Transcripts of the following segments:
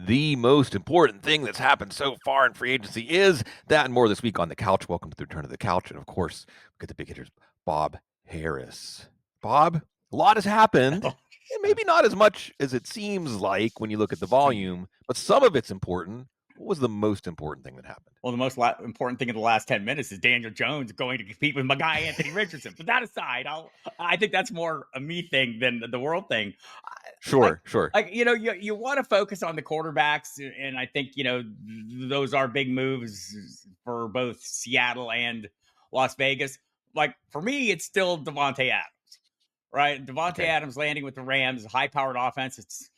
the most important thing that's happened so far in free agency is that and more this week on The Couch. Welcome to the Return of the Couch. And of course, we get the big hitters, Bob Harris. Bob, a lot has happened. And maybe not as much as it seems like when you look at the volume, but some of it's important. What was the most important thing that happened? Well, the most important thing in the last 10 minutes is Daniel Jones going to compete with my guy Anthony Richardson. But that aside, I think that's more a me thing than the world thing. Sure. Like you want to focus on the quarterbacks, and I think those are big moves for both Seattle and Las Vegas. Like for me, it's still Davante Adams, right? Davante Adams landing with the Rams, high-powered offense. It's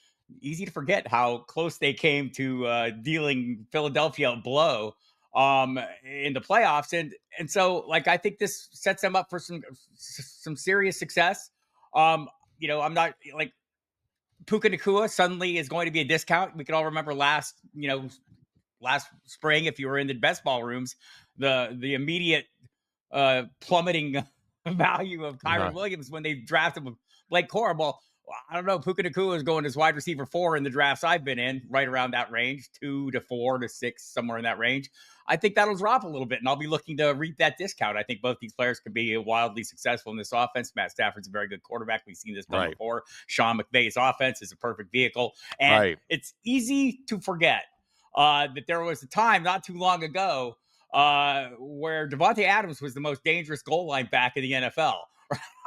easy to forget how close they came to dealing Philadelphia a blow in the playoffs, and so like I think this sets them up for some serious success. I'm not like Puka Nacua suddenly is going to be a discount. We can all remember last spring, if you were in the best ball rooms, the immediate plummeting value of Kyron Williams when they drafted Blake Corum. I don't know. Puka Nacua is going as wide receiver 4 in the drafts I've been in, right around that range, 2 to 4 to 6, somewhere in that range. I think that'll drop a little bit, and I'll be looking to reap that discount. I think both these players could be wildly successful in this offense. Matt Stafford's a very good quarterback. We've seen this done before. Sean McVay's offense is a perfect vehicle. And it's easy to forget that there was a time not too long ago where Davante Adams was the most dangerous goal line back in the NFL.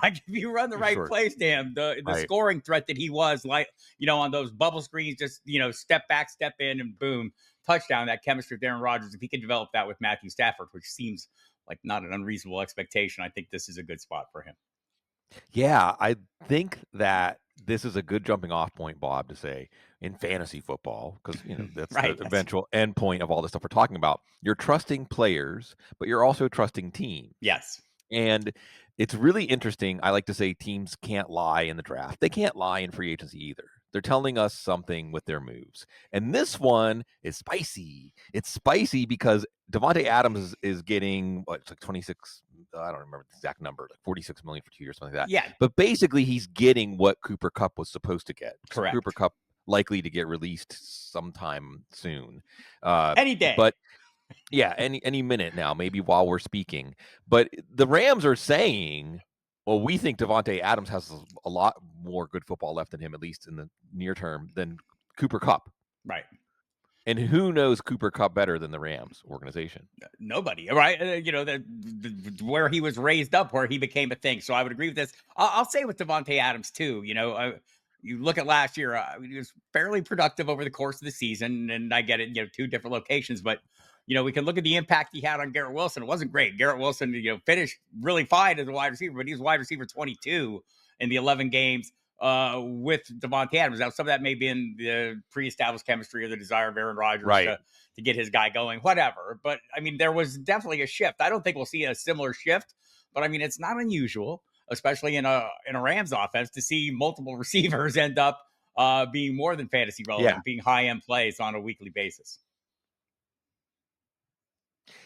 Like if you run the right plays to him, the scoring threat that he was, like on those bubble screens, just step back, step in, and boom, touchdown. That chemistry with Aaron Rodgers, if he can develop that with Matthew Stafford, which seems like not an unreasonable expectation, I think this is a good spot for him. Yeah, I think that this is a good jumping off point, Bob, to say in fantasy football, because that's the eventual end point of all the stuff we're talking about. You're trusting players, but you're also trusting teams. Yes. And it's really interesting. I like to say teams can't lie in the draft. They can't lie in free agency either. They're telling us something with their moves. And this one is spicy. It's spicy because Davante Adams is getting, it's like 26, I don't remember the exact number, like 46 million for 2 years, something like that. Yeah. But basically he's getting what Cooper Kupp was supposed to get. Correct. So Cooper Kupp likely to get released sometime soon. Any day. But yeah, any minute now, maybe while we're speaking. But the Rams are saying, well, we think Davante Adams has a lot more good football left in him, at least in the near term, than Cooper Kupp. Right. And who knows Cooper Kupp better than the Rams organization? Nobody, right? Where he was raised up, where he became a thing. So I would agree with this. I'll say with Davante Adams too. You look at last year; he was fairly productive over the course of the season, and I get it. 2 different locations, but we can look at the impact he had on Garrett Wilson. It wasn't great. Garrett Wilson, finished really fine as a wide receiver, but he was wide receiver 22 in the 11 games with Davante Adams. Now, some of that may be in the pre-established chemistry or the desire of Aaron Rodgers to get his guy going, whatever. But, I mean, there was definitely a shift. I don't think we'll see a similar shift, but, I mean, it's not unusual, especially in a Rams offense, to see multiple receivers end up being more than fantasy relevant, being high-end plays on a weekly basis.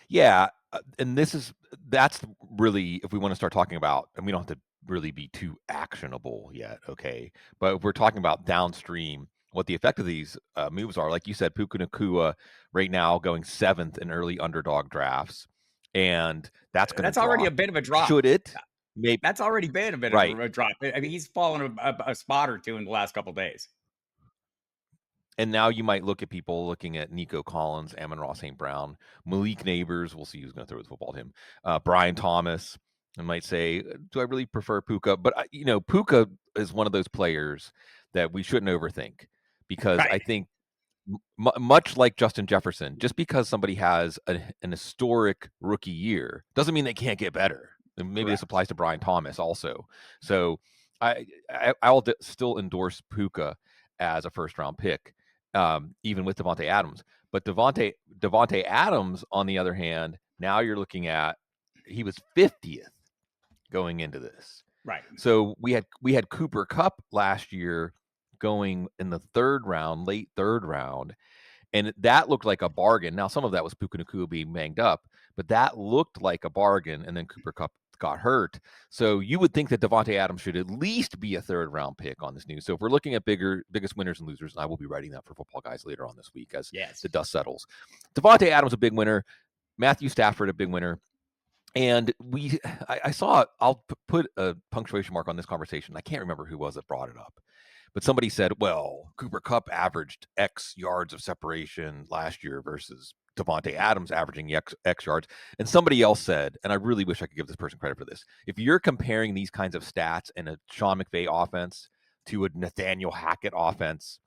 Yeah, and that's really, if we want to start talking about, and we don't have to really be too actionable yet, okay? But if we're talking about downstream, what the effect of these moves are, like you said, Puka Nacua right now going 7th in early underdog drafts, and that's already a bit of a drop. Should it? Maybe that's already been a bit of a drop. I mean, he's fallen a spot or 2 in the last couple of days. And now you might look at people looking at Nico Collins, Amon-Ra St. Brown, Malik Neighbors. We'll see who's going to throw the football to him. Brian Thomas. I might say, do I really prefer Puka? But, Puka is one of those players that we shouldn't overthink because I think much like Justin Jefferson, just because somebody has an historic rookie year doesn't mean they can't get better. And maybe this applies to Brian Thomas also. So I'll still endorse Puka as a first-round pick. Even with Davante Adams. But Davante Adams, on the other hand, now you're looking at, he was 50th going into this. Right. So we had Cooper Kupp last year going in the late third round, and that looked like a bargain. Now, some of that was Puka Nacua being banged up, but that looked like a bargain, and then Cooper Kupp got hurt. So you would think that Davante Adams should at least be a third-round pick on this news. So if we're looking at biggest winners and losers, and I will be writing that for Football Guys later on this week as the dust settles. Davante Adams a big winner. Matthew Stafford a big winner. And I saw, I'll put a punctuation mark on this conversation. I can't remember who was that brought it up. But somebody said, well, Cooper Kupp averaged X yards of separation last year versus Davante Adams averaging X yards. And somebody else said, and I really wish I could give this person credit for this, if you're comparing these kinds of stats in a Sean McVay offense to a Nathaniel Hackett offense,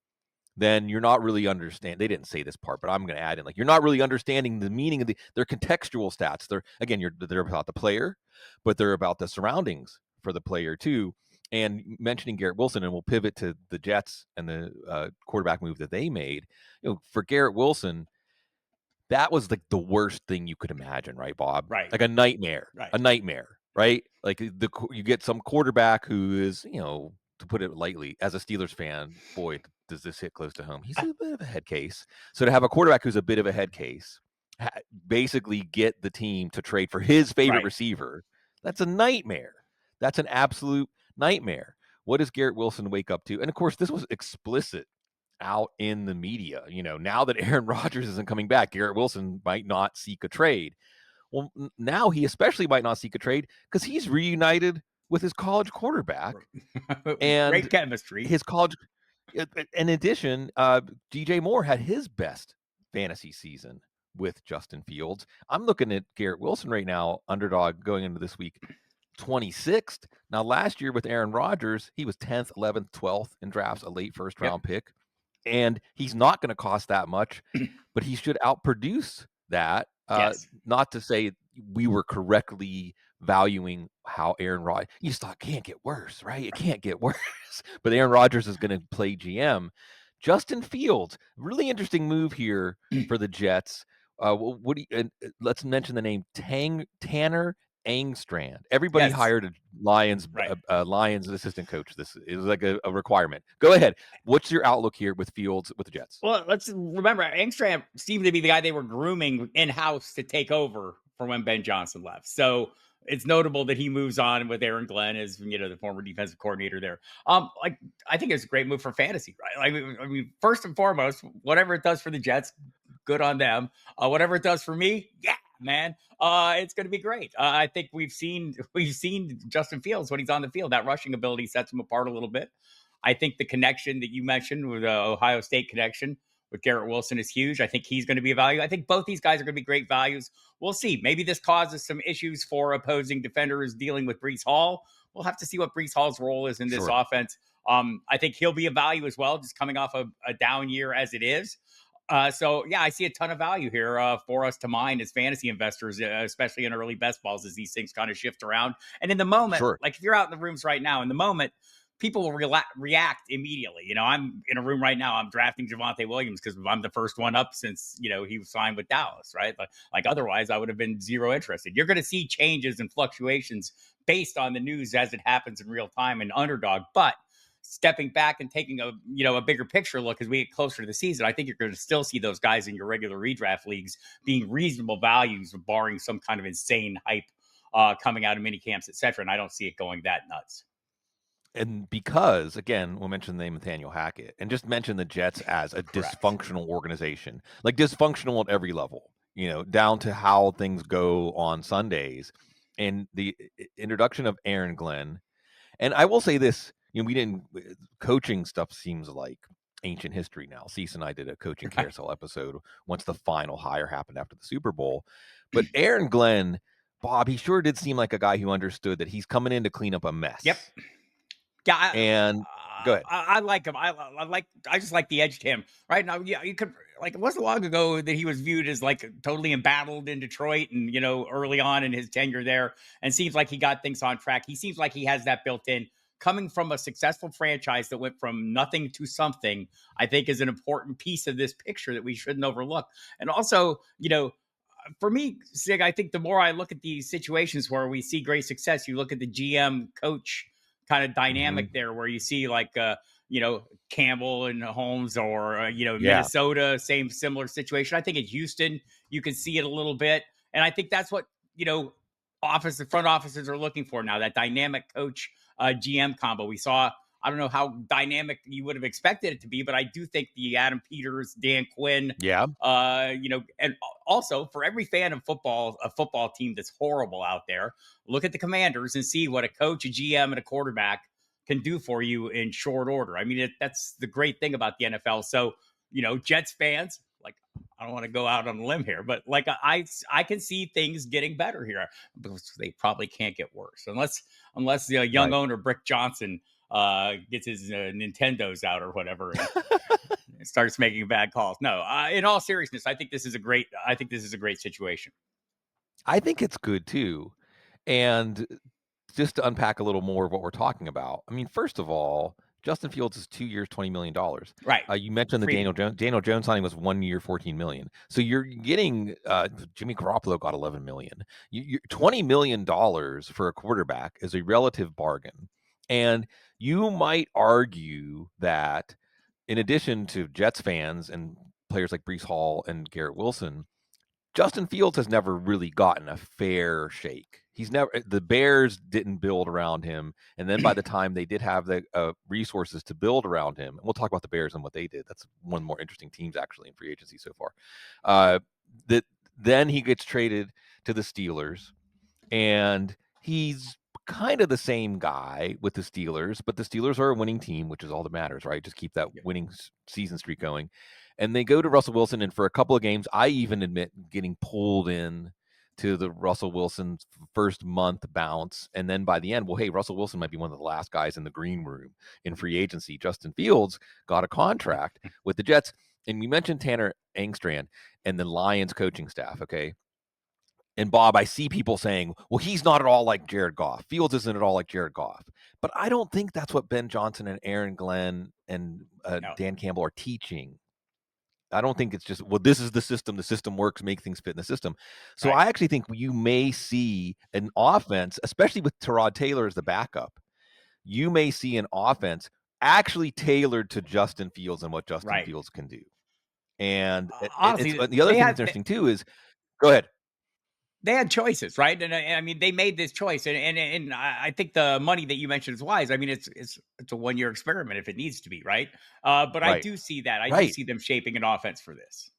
then you're not really understanding. They didn't say this part, but I'm going to add in, like, you're not really understanding the meaning of their contextual stats. They're about the player, but they're about the surroundings for the player too. And mentioning Garrett Wilson, and we'll pivot to the Jets and the quarterback move that they made. For Garrett Wilson, that was like the worst thing you could imagine, right, Bob? Right. Like a nightmare. Right. A nightmare, right? Like you get some quarterback who is, to put it lightly, as a Steelers fan, boy, does this hit close to home. He's a bit of a head case. So to have a quarterback who's a bit of a head case, basically get the team to trade for his favorite receiver, that's a nightmare. That's an absolute nightmare. What does Garrett Wilson wake up to? And of course, this was explicit out in the media. Now that Aaron Rodgers isn't coming back, Garrett Wilson might not seek a trade. Well, now he especially might not seek a trade because he's reunited with his college quarterback. And great chemistry. His college. In addition, DJ Moore had his best fantasy season with Justin Fields. I'm looking at Garrett Wilson right now, underdog going into this week, 26th. Now, last year with Aaron Rodgers, he was 10th, 11th, 12th in drafts, a late first-round pick. And he's not going to cost that much, but he should outproduce that. Not to say we were correctly valuing how Aaron Rodgers, you just thought, can't get worse, right? It can't get worse. But Aaron Rodgers is going to play GM. Justin Fields, really interesting move here for the Jets. Let's mention the name Tanner Angstrand. Everybody hired a Lions assistant coach. This is like a requirement. Go ahead. What's your outlook here with Fields with the Jets? Well, let's remember Angstrand seemed to be the guy they were grooming in-house to take over for when Ben Johnson left. So it's notable that he moves on with Aaron Glenn as the former defensive coordinator there. I think it's a great move for fantasy, right? I mean, first and foremost, whatever it does for the Jets, good on them. Whatever it does for me, yeah, man, it's going to be great. I think we've seen Justin Fields when he's on the field. That rushing ability sets him apart a little bit. I think the connection that you mentioned with the Ohio State connection with Garrett Wilson is huge. I think he's going to be a value. I think both these guys are going to be great values. We'll see. Maybe this causes some issues for opposing defenders dealing with Breece Hall. We'll have to see what Breece Hall's role is in this offense. I think he'll be a value as well, just coming off a down year as it is. So, I see a ton of value here for us to mine as fantasy investors, especially in early best balls as these things kind of shift around. And in the moment, like if you're out in the rooms right now, in the moment, people will react immediately. I'm in a room right now. I'm drafting Javonte Williams because I'm the first one up since, he was signed with Dallas, right? Like otherwise, I would have been zero interested. You're going to see changes and fluctuations based on the news as it happens in real time and underdog. But stepping back and taking a bigger picture look as we get closer to the season, I think you're going to still see those guys in your regular redraft leagues being reasonable values, barring some kind of insane hype coming out of mini camps, et cetera. And I don't see it going that nuts. And because, again, we'll mention the name Nathaniel Hackett and just mention the Jets as a dysfunctional organization, like dysfunctional at every level, down to how things go on Sundays. And the introduction of Aaron Glenn. And I will say this, coaching stuff seems like ancient history now. Cease and I did a coaching carousel episode once the final hire happened after the Super Bowl. But Aaron Glenn, Bob, he sure did seem like a guy who understood that he's coming in to clean up a mess. Yep. Yeah, and go ahead. I like him. I just like the edge to him right now. Yeah, you could it wasn't long ago that he was viewed as like totally embattled in Detroit, and early on in his tenure there, and seems like he got things on track. He seems like he has that built in. Coming from a successful franchise that went from nothing to something, I think is an important piece of this picture that we shouldn't overlook. And also, for me, Sig, I think the more I look at these situations where we see great success, you look at the GM coach kind of dynamic there where you see like, Campbell and Holmes or, Minnesota, similar situation. I think in Houston, you can see it a little bit. And I think that's what, front offices are looking for now, that dynamic coach GM combo. We saw, I don't know how dynamic you would have expected it to be, but I do think the Adam Peters, Dan Quinn, Yeah. and also for every fan of football, a football team that's horrible out there, look at the Commanders and see what a coach, a GM, and a quarterback can do for you in short order. I mean, that's the great thing about the NFL. So, Jets fans, like, I don't want to go out on a limb here, but like I can see things getting better here, because they probably can't get worse unless the young Right. owner Brick Johnson gets his Nintendos out or whatever and starts making bad calls. No, in all seriousness, I think this is a great situation. I think it's good too. And just to unpack a little more of what we're talking about, I mean, first of all, Justin Fields is 2 years, $20 million. Right. You mentioned the Freedom. Daniel Jones signing was 1 year, $14 million. So you're getting Jimmy Garoppolo got $11 million. $20 million for a quarterback is a relative bargain. And you might argue that in addition to Jets fans and players like Breece Hall and Garrett Wilson, Justin Fields has never really gotten a fair shake. The Bears didn't build around him. And then by the time they did have the resources to build around him, and we'll talk about the Bears and what they did. That's one of the more interesting teams actually in free agency so far. Then he gets traded to the Steelers, and he's kind of the same guy with the Steelers, but the Steelers are a winning team, which is all that matters, right? Just keep that winning season streak going. And they go to Russell Wilson, and for a couple of games, I even admit getting pulled in to the Russell Wilson first month bounce. And then by the end, well, hey, Russell Wilson might be one of the last guys in the green room in free agency. Justin Fields got a contract with the Jets. And we mentioned Tanner Engstrand and the Lions coaching staff, okay? And Bob, I see people saying, well, he's not at all like Jared Goff. Fields isn't at all like Jared Goff. But I don't think that's what Ben Johnson and Aaron Glenn and Dan Campbell are teaching. I don't think it's just, well, this is the system works, make things fit in the system. So I actually think you may see an offense, especially with Tyrod Taylor as the backup, you may see an offense actually tailored to Justin Fields and what Justin Fields can do. And honestly, the other thing that's interesting too is, go ahead. They had choices, right? And I mean, they made this choice, and I think the money that you mentioned is wise. I mean, it's a 1-year experiment if it needs to be, right? But I do see that. I do see them shaping an offense for this.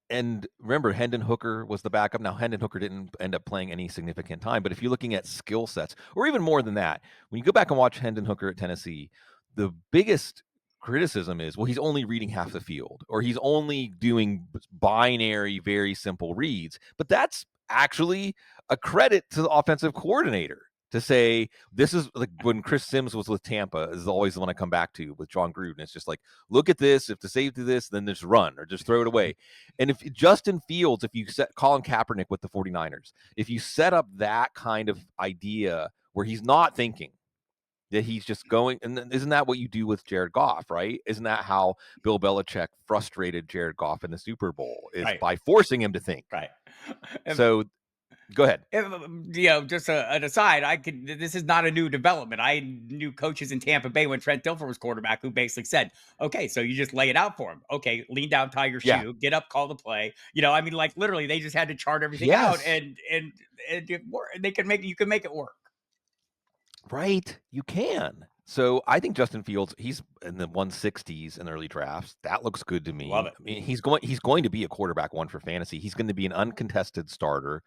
And remember, Hendon Hooker was the backup. Now, Hendon Hooker didn't end up playing any significant time, but if you're looking at skill sets, or even more than that, when you go back and watch Hendon Hooker at Tennessee, the biggest criticism is, well, he's only reading half the field, or he's only doing binary, very simple reads. But that's actually a credit to the offensive coordinator to say, this is like when Chris Sims was with Tampa, is always the one I come back to with John Gruden. It's just like, look at this. If the safety this, then just run or just throw it away. And if Justin Fields, if you set Colin Kaepernick with the 49ers, if you set up that kind of idea where he's not thinking, that he's just going, and isn't that what you do with Jared Goff, right? Isn't that how Bill Belichick frustrated Jared Goff in the Super Bowl, is by forcing him to think? Right. So go ahead. Just an aside, this is not a new development. I knew coaches in Tampa Bay when Trent Dilfer was quarterback who basically said, okay, so you just lay it out for him. Okay, lean down, tie your shoe, get up, call the play. I mean, like literally they just had to chart everything out and you can make it work. Right, you can. So I think Justin Fields, he's in the 160s in early drafts. That looks good to me. Love it. I mean, he's going to be a quarterback one for fantasy. He's going to be an uncontested starter.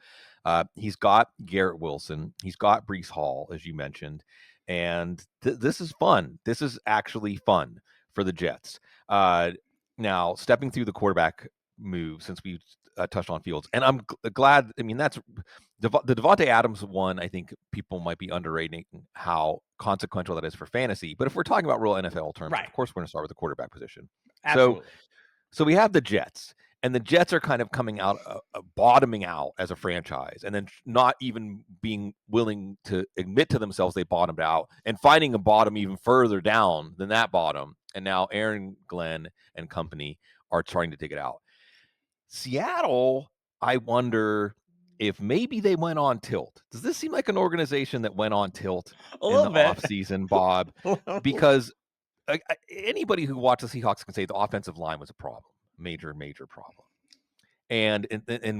He's got Garrett Wilson. He's got Breece Hall, as you mentioned. And this is fun. This is actually fun for the Jets. Now, stepping through the quarterback move, since we touched on Fields, and I'm glad. I mean, that's the Davante Adams one. I think people might be underrating how consequential that is for fantasy. But if we're talking about real NFL terms, of course, we're going to start with the quarterback position. Absolutely. So we have the Jets, and the Jets are kind of coming out, bottoming out as a franchise, and then not even being willing to admit to themselves they bottomed out, and finding a bottom even further down than that bottom. And now Aaron Glenn and company are trying to dig it out. Seattle, I wonder if maybe they went on tilt. Does this seem like an organization that went on tilt in the offseason, Bob? Because anybody who watches the Seahawks can say the offensive line was a problem, major problem. And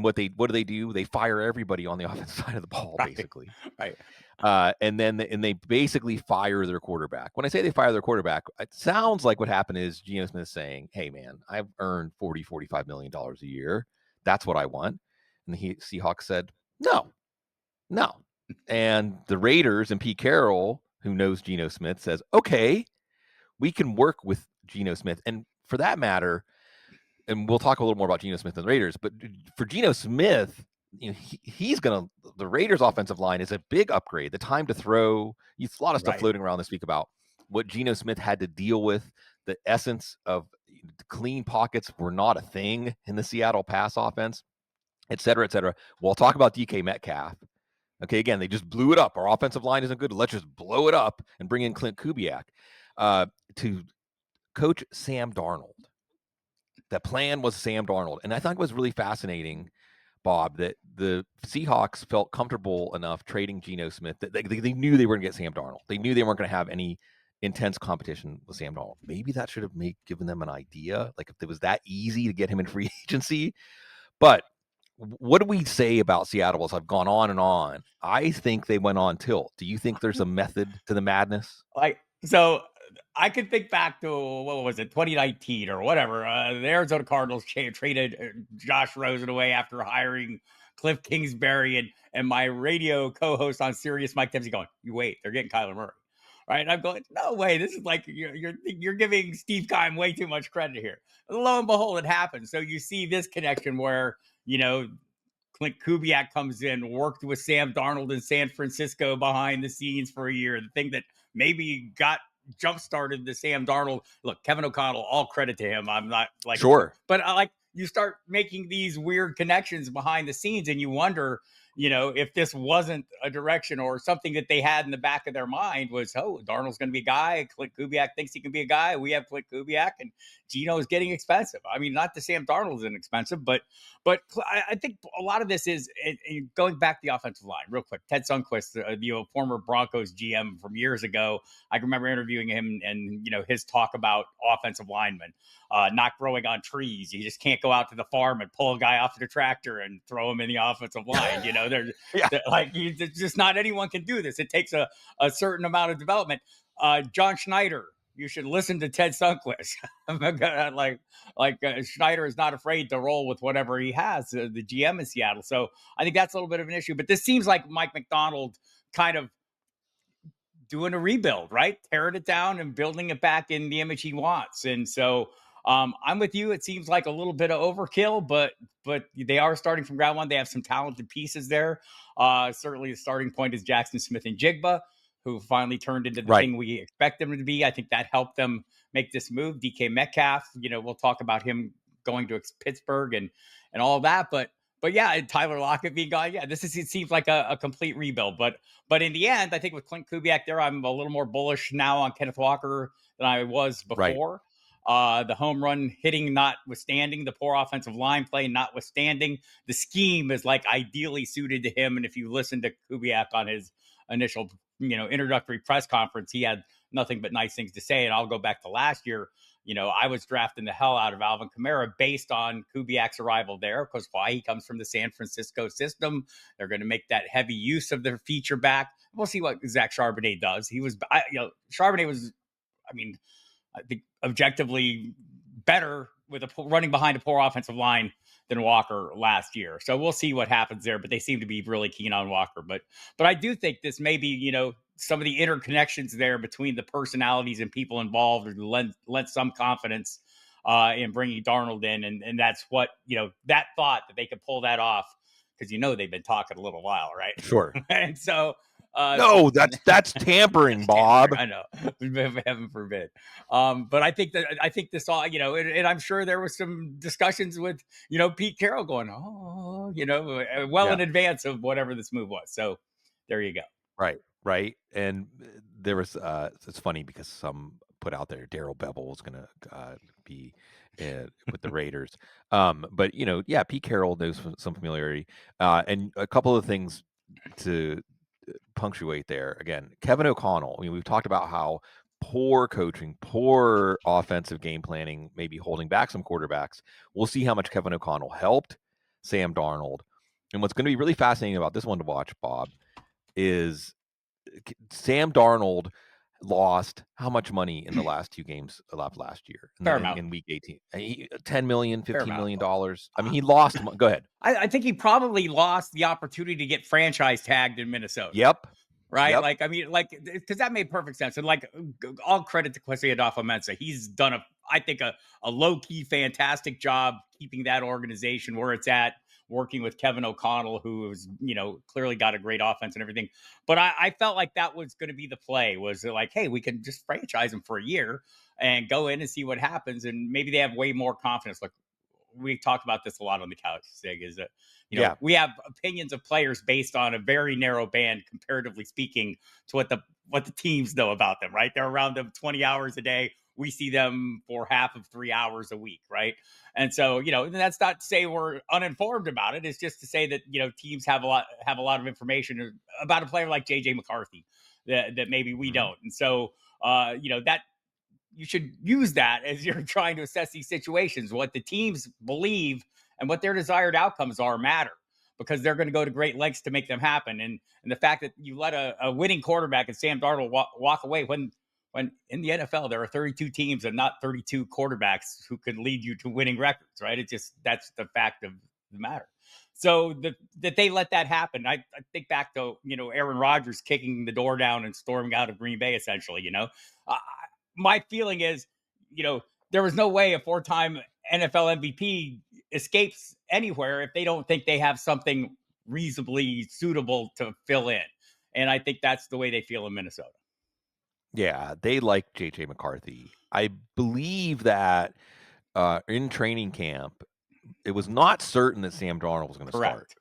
what do they do? They fire everybody on the offensive side of the ball, Right. basically. Right. And they basically fire their quarterback. When I say they fire their quarterback, it sounds like what happened is Geno Smith saying, "Hey, man, I've earned $45 million a year. That's what I want." And the Seahawks said, "No, no." And the Raiders and Pete Carroll, who knows Geno Smith, says, "Okay, we can work with Geno Smith." And for that matter, and we'll talk a little more about Geno Smith and the Raiders, but for Geno Smith, he's going to, the Raiders offensive line is a big upgrade. The time to throw, a lot of stuff floating around this week about what Geno Smith had to deal with. The essence of clean pockets were not a thing in the Seattle pass offense, et cetera, et cetera. We'll talk about DK Metcalf. Okay, again, they just blew it up. Our offensive line isn't good. Let's just blow it up and bring in Clint Kubiak to coach Sam Darnold. The plan was Sam Darnold. And I thought it was really fascinating, Bob, that the Seahawks felt comfortable enough trading Geno Smith that they knew they were going to get Sam Darnold. They knew they weren't going to have any intense competition with Sam Darnold. Maybe that should have given them an idea, like if it was that easy to get him in free agency. But what do we say about Seattle as I've gone on and on? I think they went on tilt. Do you think there's a method to the madness? So I could think back to, what was it, 2019 or whatever. The Arizona Cardinals traded Josh Rosen away after hiring Cliff Kingsbury, and my radio co-host on Sirius, Mike Dempsey, going, "You wait, they're getting Kyler Murray." Right? And I'm going, "No way, this is like you're giving Steve Keim way too much credit here." And lo and behold, it happens. So you see this connection where Clint Kubiak comes in, worked with Sam Darnold in San Francisco behind the scenes for a year. The thing that maybe got jump-started the Sam Darnold. Look, Kevin O'Connell, all credit to him. I'm not like, sure, but you start making these weird connections behind the scenes, and you wonder, if this wasn't a direction or something that they had in the back of their mind was, oh, Darnold's going to be a guy. Clint Kubiak thinks he can be a guy. We have Clint Kubiak, and Geno is getting expensive. I mean, not that Sam Darnold isn't expensive, but I think a lot of this is going back to the offensive line real quick. Ted Sundquist, the former Broncos GM from years ago, I can remember interviewing him and his talk about offensive linemen not growing on trees. You just can't go out to the farm and pull a guy off the tractor and throw him in the offensive line. There's just not anyone can do this. It takes a certain amount of development. John Schneider, you should listen to Ted Sundquist. Schneider is not afraid to roll with whatever he has, the GM in Seattle. So I think that's a little bit of an issue. But this seems like Mike Macdonald kind of doing a rebuild, right? Tearing it down and building it back in the image he wants. And so I'm with you. It seems like a little bit of overkill, but they are starting from ground one. They have some talented pieces there. Certainly the starting point is Jackson Smith and Jigba, who finally turned into the thing we expect them to be. I think that helped them make this move. DK Metcalf, we'll talk about him going to Pittsburgh and all of that. But yeah, and Tyler Lockett being gone. Yeah, it seems like a complete rebuild. But in the end, I think with Clint Kubiak there, I'm a little more bullish now on Kenneth Walker than I was before. The home run hitting notwithstanding, the poor offensive line play notwithstanding, the scheme is like ideally suited to him. And if you listen to Kubiak on his initial introductory press conference, he had nothing but nice things to say. And I'll go back to last year. I was drafting the hell out of Alvin Kamara based on Kubiak's arrival there, because why? He comes from the San Francisco system. They're going to make that heavy use of their feature back. We'll see what Zach Charbonnet does. Charbonnet was, I think objectively better with running behind a poor offensive line than Walker last year. So we'll see what happens there, but they seem to be really keen on Walker. But I do think this may be, some of the interconnections there between the personalities and people involved lend some confidence in bringing Darnold in. And that's what, that thought that they could pull that off, because, they've been talking a little while, right? Sure. And so, no, that's tampering, Bob. I know, heaven forbid. But I think this all, and I'm sure there was some discussions with, Pete Carroll going, in advance of whatever this move was. So there you go. Right. And there was, it's funny because some put out there Darrell Bevell was going to be with the Raiders. But Pete Carroll knows some familiarity, and a couple of things to punctuate there. Again, Kevin O'Connell, we've talked about how poor coaching, poor offensive game planning, maybe holding back some quarterbacks. We'll see how much Kevin O'Connell helped. Sam Darnold. And what's going to be really fascinating about this one to watch, Bob, is Sam Darnold lost how much money in the last 2 games last year Fair amount. in week 18? $10 million, Fair $15 amount. million. I mean, he lost. Go ahead. I think he probably lost the opportunity to get franchise tagged in Minnesota. Yep. Right? Yep. Like, I mean, like, because that made perfect sense. And like, all credit to Kwesi Adolfo-Mensah. He's done I think a low-key fantastic job keeping that organization where it's at, working with Kevin O'Connell, who's, clearly got a great offense and everything. But I felt like that was going to be the play, was like, hey, we can just franchise him for a year and go in and see what happens. And maybe they have way more confidence. Like, we talked about this a lot on the couch, Sig, is that, we have opinions of players based on a very narrow band, comparatively speaking, to what the teams know about them, right? They're around them 20 hours a day. We see them for half of 3 hours a week, right? And so, that's not to say we're uninformed about it. It's just to say that, teams have a lot of information about a player like JJ McCarthy that maybe we don't. And so, that you should use that as you're trying to assess these situations. What the teams believe and what their desired outcomes are matter, because they're going to go to great lengths to make them happen. And the fact that you let a winning quarterback and Sam Darnold walk away when in the NFL there are 32 teams and not 32 quarterbacks who can lead you to winning records, right? That's the fact of the matter. So that they let that happen. I think back to, Aaron Rodgers kicking the door down and storming out of Green Bay, essentially, my feeling is, there was no way a 4-time NFL MVP escapes anywhere if they don't think they have something reasonably suitable to fill in. And I think that's the way they feel in Minnesota. Yeah, they like JJ McCarthy. I believe that in training camp, it was not certain that Sam Darnold was going to start.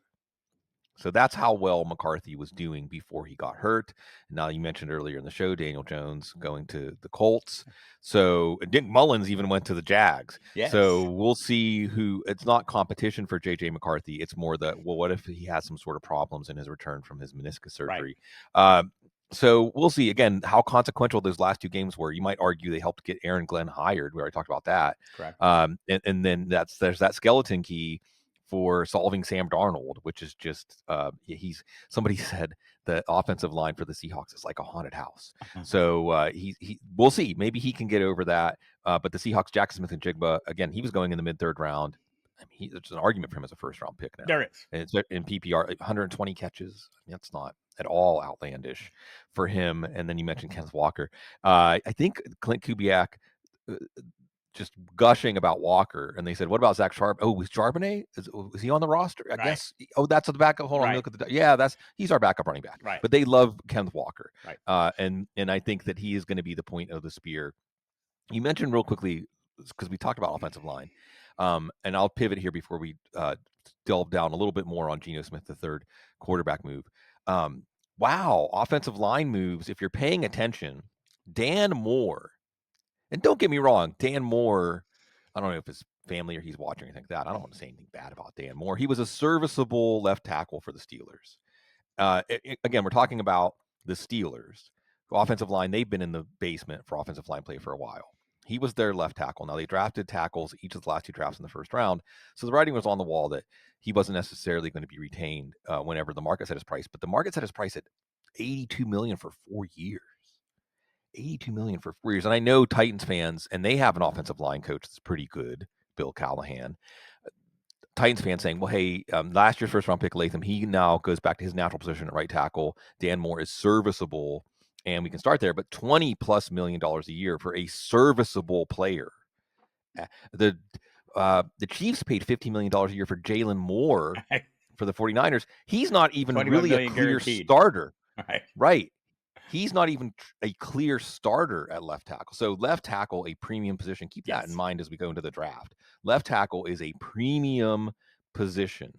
So that's how well McCarthy was doing before he got hurt. Now, you mentioned earlier in the show, Daniel Jones going to the Colts. So Nick Mullins even went to the Jags. Yes. So we'll see it's not competition for JJ McCarthy. It's more what if he has some sort of problems in his return from his meniscus surgery? Right. So we'll see again how consequential those last 2 games were. You might argue they helped get Aaron Glenn hired. We already talked about that. Correct. And then there's that skeleton key for solving Sam Darnold, which is just somebody said the offensive line for the Seahawks is like a haunted house. So we'll see. Maybe he can get over that. But the Seahawks, Jackson Smith and Jigba, again, he was going in the mid-3rd round. I mean, there's an argument for him as a first-round pick now. There is. And it's in PPR, 120 catches. I mean, that's not at all outlandish for him. And then you mentioned Kenneth Walker. I think Clint Kubiak just gushing about Walker, and they said, "What about Zach Charbonnet? Oh, is Charbonnet? Is he on the roster? I guess. Oh, that's the backup. Hold on, look at he's our backup running back. Right. But they love Kenneth Walker. Right. And I think that he is going to be the point of the spear. You mentioned real quickly because we talked about offensive line, and I'll pivot here before we delve down a little bit more on Geno Smith, the 3rd quarterback move. Wow, offensive line moves. If you're paying attention, Dan Moore. And don't get me wrong, Dan Moore, I don't know if his family or he's watching or anything like that. I don't want to say anything bad about Dan Moore. He was a serviceable left tackle for the Steelers. Again, we're talking about the Steelers. Offensive line, they've been in the basement for offensive line play for a while. He was their left tackle. Now, they drafted tackles each of the last 2 drafts in the 1st round. So the writing was on the wall that he wasn't necessarily going to be retained whenever the market set his price. But the market set his price at $82 million for 4 years. $82 million for 4 years. And I know Titans fans, and they have an offensive line coach that's pretty good, Bill Callahan. Titans fans saying, well, hey, last year's 1st-round pick, Latham, he now goes back to his natural position at right tackle. Dan Moore is serviceable, and we can start there, but $20+ million a year for a serviceable player. The Chiefs paid $15 million a year for Jalen Moore for the 49ers. He's not even really a clear starter. Right. He's not even a clear starter at left tackle. So left tackle, a premium position. Keep that in mind as we go into the draft. Left tackle is a premium position.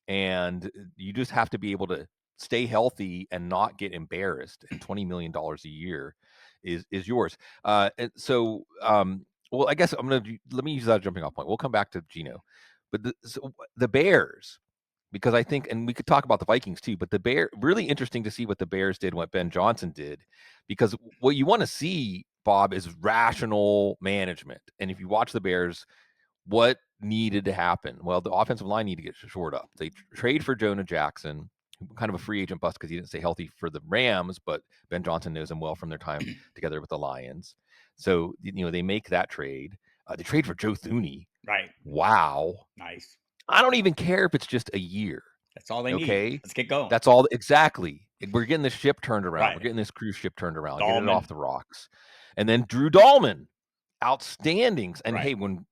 And you just have to be able to stay healthy and not get embarrassed. And $20 million a year is yours. And so, well, I guess let me use that as a jumping off point. We'll come back to Geno. But the Bears, because I think, and we could talk about the Vikings too, but really interesting to see what the Bears did, what Ben Johnson did, because what you want to see, Bob, is rational management. And if you watch the Bears, what needed to happen? Well, the offensive line needed to get shored up. They trade for Jonah Jackson, kind of a free agent bust because he didn't stay healthy for the Rams, but Ben Johnson knows him well from their time together with the Lions. So, they make that trade. They trade for Joe Thuney. Right. Wow. Nice. I don't even care if it's just a year. That's all they need. Okay. Let's get going. That's all. Exactly. We're getting the ship turned around. Right. We're getting this cruise ship turned around. Dahlman. Get it off the rocks. And then Drew Dahlman, outstanding. And Right. hey, when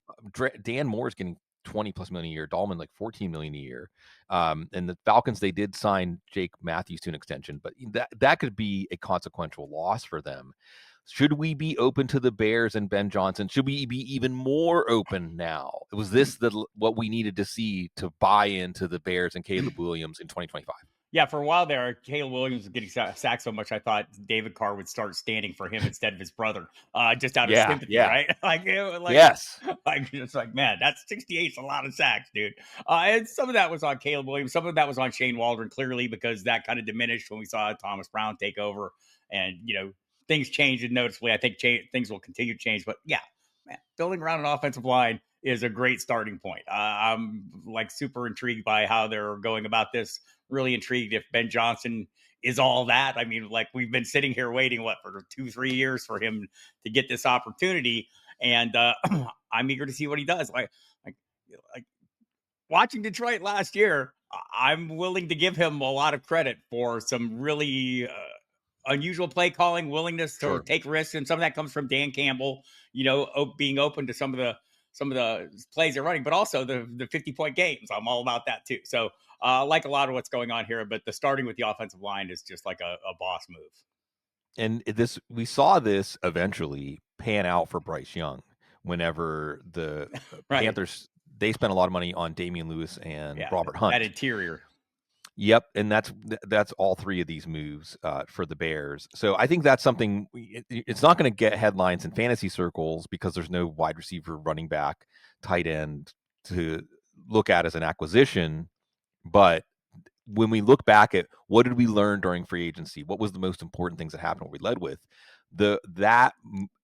Dan Moore's getting 20 plus million a year, Dahlman like 14 million a year. And the Falcons, they did sign Jake Matthews to an extension, but that could be a consequential loss for them. Should we be open to the Bears and Ben Johnson? Should we be even more open now? Was this what we needed to see to buy into the Bears and Caleb Williams in 2025? Yeah, for a while there, Caleb Williams was getting sacked so much, I thought David Carr would start standing for him instead of his brother, just out of sympathy, right? Yes. It's like, man, that's 68 is a lot of sacks, dude. And some of that was on Caleb Williams. Some of that was on Shane Waldron, clearly, because that kind of diminished when we saw Thomas Brown take over. And, things changed noticeably. I think things will continue to change. But, yeah, man, building around an offensive line is a great starting point. I'm super intrigued by how they're going about this. Really intrigued if Ben Johnson is all that. I mean, we've been sitting here waiting, for 2-3 years for him to get this opportunity. And I'm eager to see what he does. Like watching Detroit last year, I'm willing to give him a lot of credit for some really unusual play calling, willingness to take risks. And some of that comes from Dan Campbell, being open to some of the plays they're running, but also the 50-point games. I'm all about that too. So I like a lot of what's going on here, but the starting with the offensive line is just like a boss move. And we saw this eventually pan out for Bryce Young whenever the Panthers, they spent a lot of money on Damian Lewis and Robert Hunt. That interior. Yep, and that's all three of these moves for the Bears. So I think that's something. It's not going to get headlines in fantasy circles because there's no wide receiver, running back, tight end to look at as an acquisition. But when we look back at what did we learn during free agency, what was the most important things that happened, what we led with, that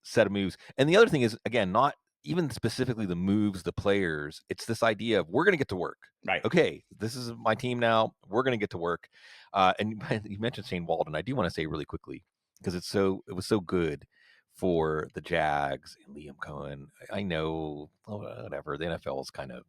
set of moves. And the other thing is, again, not even specifically the moves, the players, it's this idea of we're going to get to work. Right. Okay, this is my team now. We're going to get to work. And you mentioned Shane Waldron. I do want to say really quickly, because it was so good for the Jags and Liam Cohen. I know, whatever, the NFL is kind of,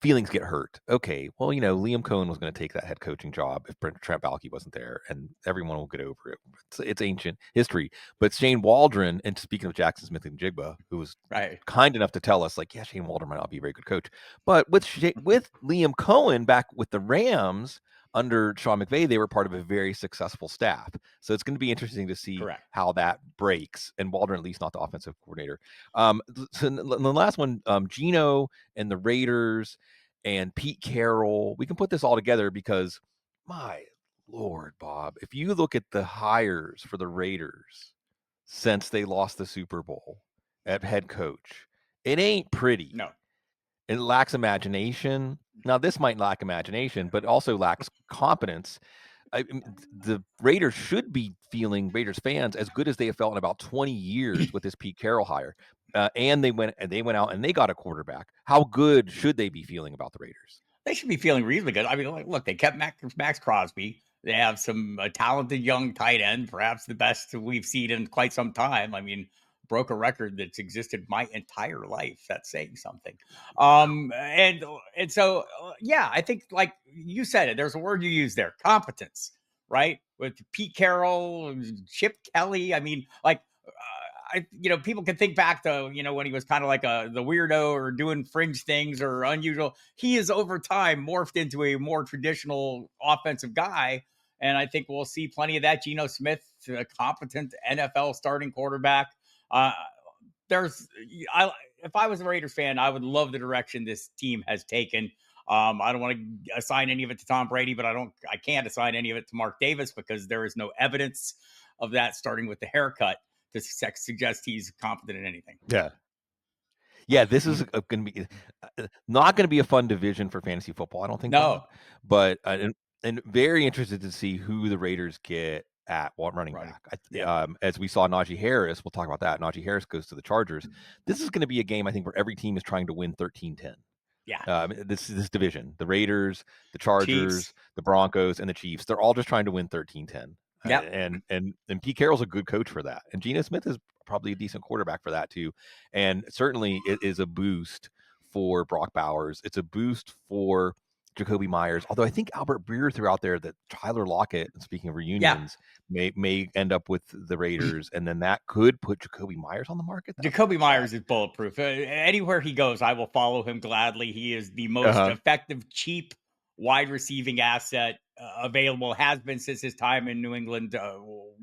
feelings get hurt. Okay, well, Liam Cohen was going to take that head coaching job if Trent Baalke wasn't there, and everyone will get over it. It's ancient history. But Shane Waldron, and speaking of Jackson Smith and Jigba, who was kind enough to tell us, Shane Waldron might not be a very good coach, but with Liam Cohen back with the Rams under Sean McVay, they were part of a very successful staff. So it's going to be interesting to see how that breaks. And Waldron, at least not the offensive coordinator. So the last one, Geno and the Raiders and Pete Carroll. We can put this all together because, my Lord, Bob, if you look at the hires for the Raiders since they lost the Super Bowl at head coach, it ain't pretty. No. It lacks imagination. Now, this might lack imagination, but also lacks competence. The Raiders should be feeling, Raiders fans, as good as they have felt in about 20 years with this Pete Carroll hire. And they went out and they got a quarterback. How good should they be feeling about the Raiders? They should be feeling reasonably good. I mean, look, they kept Max Crosby. They have some talented young tight end, perhaps the best we've seen in quite some time. I mean, broke a record that's existed my entire life. That's saying something. And so, yeah, I think like you said it, there's a word you used there, competence, right? With Pete Carroll, Chip Kelly. I mean, people can think back to, when he was kind of like the weirdo or doing fringe things or unusual. He is over time morphed into a more traditional offensive guy. And I think we'll see plenty of that. Geno Smith, a competent NFL starting quarterback. If I was a Raiders fan, I would love the direction this team has taken. I don't want to assign any of it to Tom Brady, but I can't assign any of it to Mark Davis because there is no evidence of that, starting with the haircut, to suggest he's competent in anything. Yeah, this is going to be not going to be a fun division for fantasy football. I don't think. No, but and very interested to see who the Raiders get at running back. Yeah. As we saw Najee Harris, we'll talk about that. Najee Harris goes to the Chargers. This is going to be a game, I think, where every team is trying to win 13-10. Yeah. This division, the Raiders, the Chargers, Chiefs. the Broncos, and the Chiefs, they're all just trying to win 13-10. Yep. And Pete Carroll's a good coach for that. And Geno Smith is probably a decent quarterback for that too. And certainly it is a boost for Brock Bowers. It's a boost for Jacoby Myers. Although I think Albert Breer threw out there that Tyler Lockett, speaking of reunions, may end up with the Raiders, and then that could put Jacoby Myers on the market. Jacoby Myers is bulletproof. Anywhere he goes, I will follow him gladly. He is the most effective, cheap wide receiving asset available, has been since his time in New England,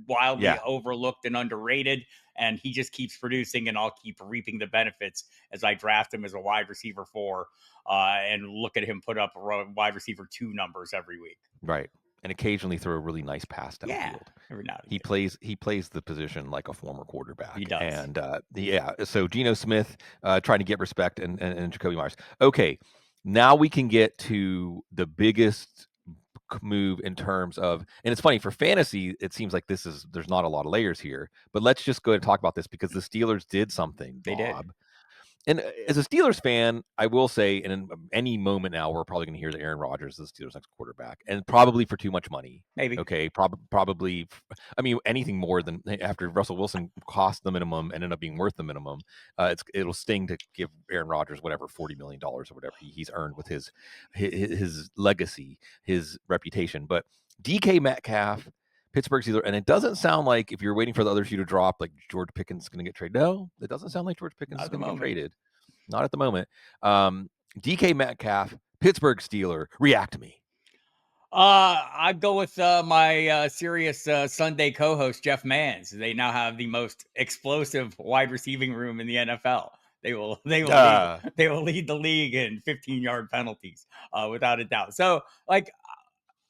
wildly overlooked and underrated. And he just keeps producing, and I'll keep reaping the benefits as I draft him as a wide receiver 4 and look at him put up wide receiver 2 numbers every week. Right. And occasionally throw a really nice pass downfield. Yeah, every now and he plays the position like a former quarterback. He does. And so Geno Smith trying to get respect and Jacoby Myers. Okay, now we can get to the biggest move in terms of, and it's funny for fantasy, it seems like there's not a lot of layers here, but let's just go ahead and talk about this because the Steelers did something. They did. And as a Steelers fan, I will say, and in any moment now, we're probably going to hear that Aaron Rodgers is the Steelers' next quarterback, and probably for too much money. Maybe. Okay, probably. I mean, anything more than after Russell Wilson cost the minimum and ended up being worth the minimum, it'll sting to give Aaron Rodgers whatever $40 million or whatever he's earned with his legacy, his reputation. But DK Metcalf, Pittsburgh Steelers, and it doesn't sound like, if you're waiting for the other shoe to drop, like George Pickens is going to get traded. No, it doesn't sound like George Pickens is going to get traded. Not at the moment. DK Metcalf, Pittsburgh Steeler, react to me. I'd go with my serious Sunday co-host, Jeff Mans. They now have the most explosive wide receiving room in the NFL. They will lead the league in 15-yard penalties, without a doubt. So, like,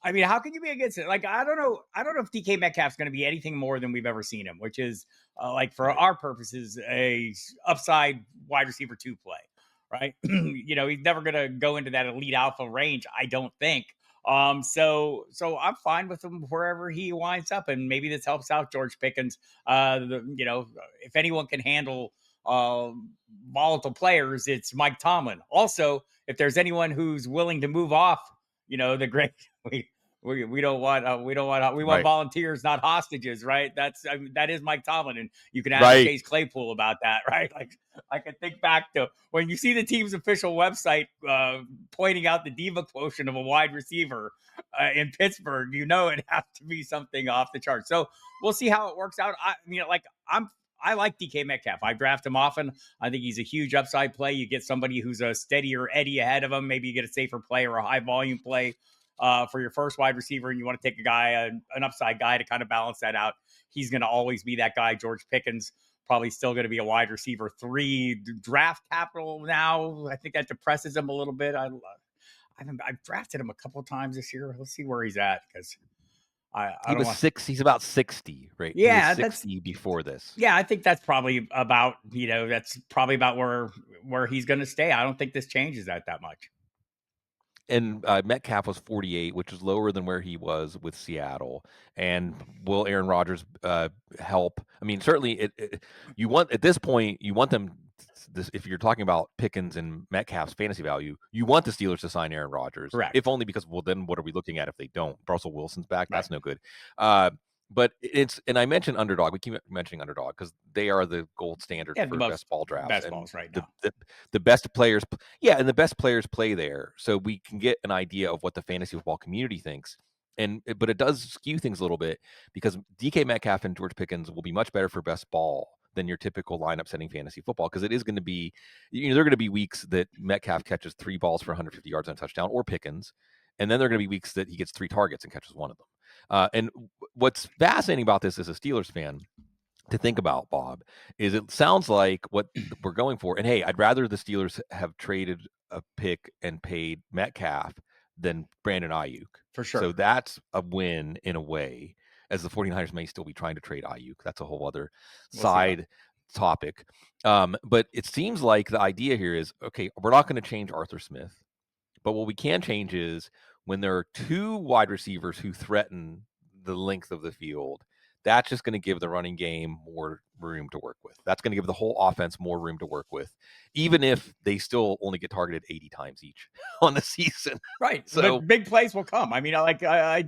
I mean, how can you be against it? Like, I don't know if DK Metcalf's going to be anything more than we've ever seen him, which is like, for our purposes, a upside wide receiver 2 play, right? He's never going to go into that elite alpha range, I don't think. So I'm fine with him wherever he winds up, and maybe this helps out George Pickens. If anyone can handle volatile players, it's Mike Tomlin. Also, if there's anyone who's willing to move off, the great. We don't want volunteers, not hostages, right? That is Mike Tomlin, and you can ask Chase Claypool about that, right? Like, I can think back to when you see the team's official website pointing out the diva quotient of a wide receiver in Pittsburgh, it has to be something off the charts. So we'll see how it works out. I like DK Metcalf. I draft him often. I think he's a huge upside play. You get somebody who's a steadier Eddie ahead of him. Maybe you get a safer play or a high volume play for your first wide receiver, and you want to take an upside guy to kind of balance that out. He's going to always be that guy. George Pickens probably still going to be a wide receiver 3. Draft capital now, I think that depresses him a little bit. I've drafted him a couple of times this year. Let's see where he's at, because He's about 60, right? Yeah, he was 60 before this. Yeah, I think that's probably about where he's going to stay. I don't think this changes that much. And Metcalf was 48, which is lower than where he was with Seattle. And will Aaron Rodgers help? I mean, certainly, you want them. If you're talking about Pickens and Metcalf's fantasy value, you want the Steelers to sign Aaron Rodgers. Correct. If only because, well, then what are we looking at if they don't? Russell Wilson's back. Right. That's no good. But and I mentioned underdog. We keep mentioning underdog because they are the gold standard for best ball drafts. Best balls right now. The best players, and the best players play there, so we can get an idea of what the fantasy football community thinks. But it does skew things a little bit because DK Metcalf and George Pickens will be much better for best ball than your typical lineup setting fantasy football, because it is going to be, there are going to be weeks that Metcalf catches 3 balls for 150 yards and a touchdown, or Pickens, and then there are going to be weeks that he gets 3 targets and catches 1 of them. And what's fascinating about this as a Steelers fan to think about, Bob, is it sounds like what we're going for. And hey, I'd rather the Steelers have traded a pick and paid Metcalf than Brandon Ayuk. For sure. So that's a win in a way, as the 49ers may still be trying to trade Ayuk. That's a whole other side topic. But it seems like the idea here is, okay, we're not going to change Arthur Smith, but what we can change is when there are 2 wide receivers who threaten the length of the field, that's just going to give the running game more room to work with. That's going to give the whole offense more room to work with, even if they still only get targeted 80 times each on the season. Right, So but big plays will come. I mean, I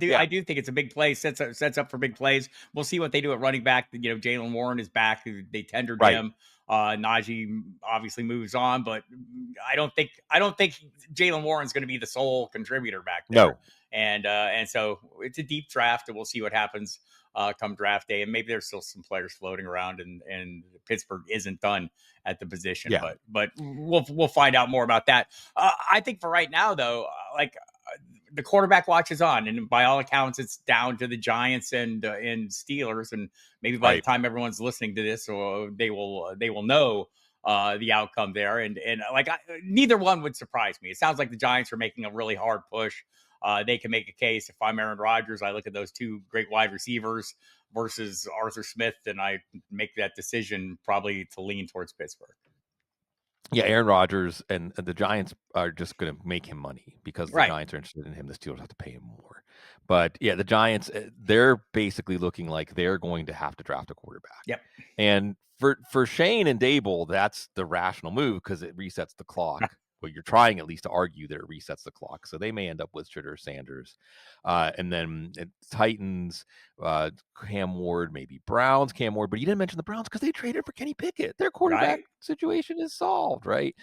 yeah, do think it's a big play, sets up for big plays. We'll see what they do at running back. You know, Jalen Warren is back. They tendered right. him. Najee obviously moves on, but I don't think Jalen Warren's going to be the sole contributor back there. No. And so it's a deep draft, and we'll see what happens come draft day. And maybe there's still some players floating around, and Pittsburgh isn't done at the position. Yeah. But we'll find out more about that. I think for right now, though, the quarterback watch is on, and by all accounts, it's down to the Giants and Steelers. And maybe by the time everyone's listening to this, or they will know the outcome there. And neither one would surprise me. It sounds like the Giants are making a really hard push. They can make a case. If I'm Aaron Rodgers, I look at those two great wide receivers versus Arthur Smith, and I make that decision probably to lean towards Pittsburgh. Yeah, Aaron Rodgers and the Giants are just going to make him money because the Giants are interested in him. The Steelers have to pay him more. But yeah, the Giants, they're basically looking like they're going to have to draft a quarterback. Yep. And for Shane and Dable, that's the rational move because it resets the clock. Well, you're trying at least to argue that it resets the clock. So they may end up with Stritter, Sanders. And then Titans, Cam Ward, maybe Browns, Cam Ward. But you didn't mention the Browns because they traded for Kenny Pickett. Their quarterback situation is solved, right?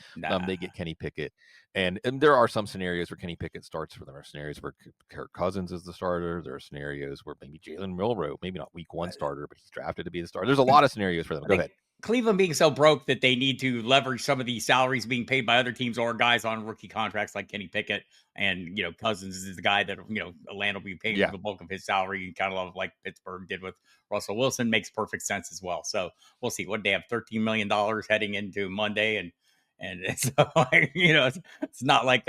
They get Kenny Pickett. And there are some scenarios where Kenny Pickett starts for them. There are scenarios where Kirk Cousins is the starter. There are scenarios where maybe Jalen Milroe, maybe not week one starter, but he's drafted to be the starter. There's a lot of scenarios for them. Go ahead. Cleveland being so broke that they need to leverage some of these salaries being paid by other teams or guys on rookie contracts like Kenny Pickett, and Cousins is the guy that Atlanta will be paying the bulk of his salary, kind of like Pittsburgh did with Russell Wilson. Makes perfect sense as well. So we'll see. What, they have $13 million heading into Monday, and so it's not like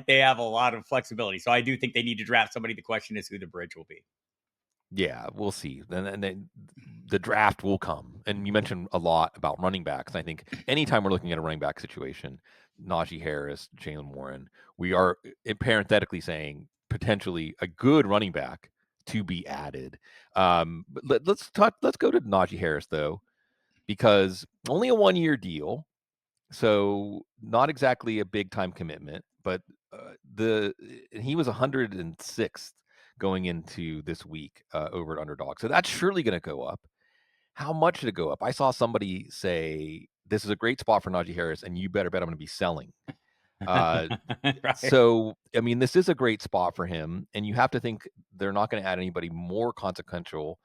they have a lot of flexibility. So I do think they need to draft somebody. The question is who the bridge will be. Yeah, we'll see. And then the draft will come. And you mentioned a lot about running backs. I think anytime we're looking at a running back situation, Najee Harris, Jalen Warren, we are parenthetically saying potentially a good running back to be added. But let's go to Najee Harris though, because only a 1-year deal, so not exactly a big time commitment. But he was 106th going into this week over at Underdog. So that's surely going to go up. How much did it go up? I saw somebody say, this is a great spot for Najee Harris, and you better bet I'm going to be selling. So, I mean, this is a great spot for him, and you have to think they're not going to add anybody more consequential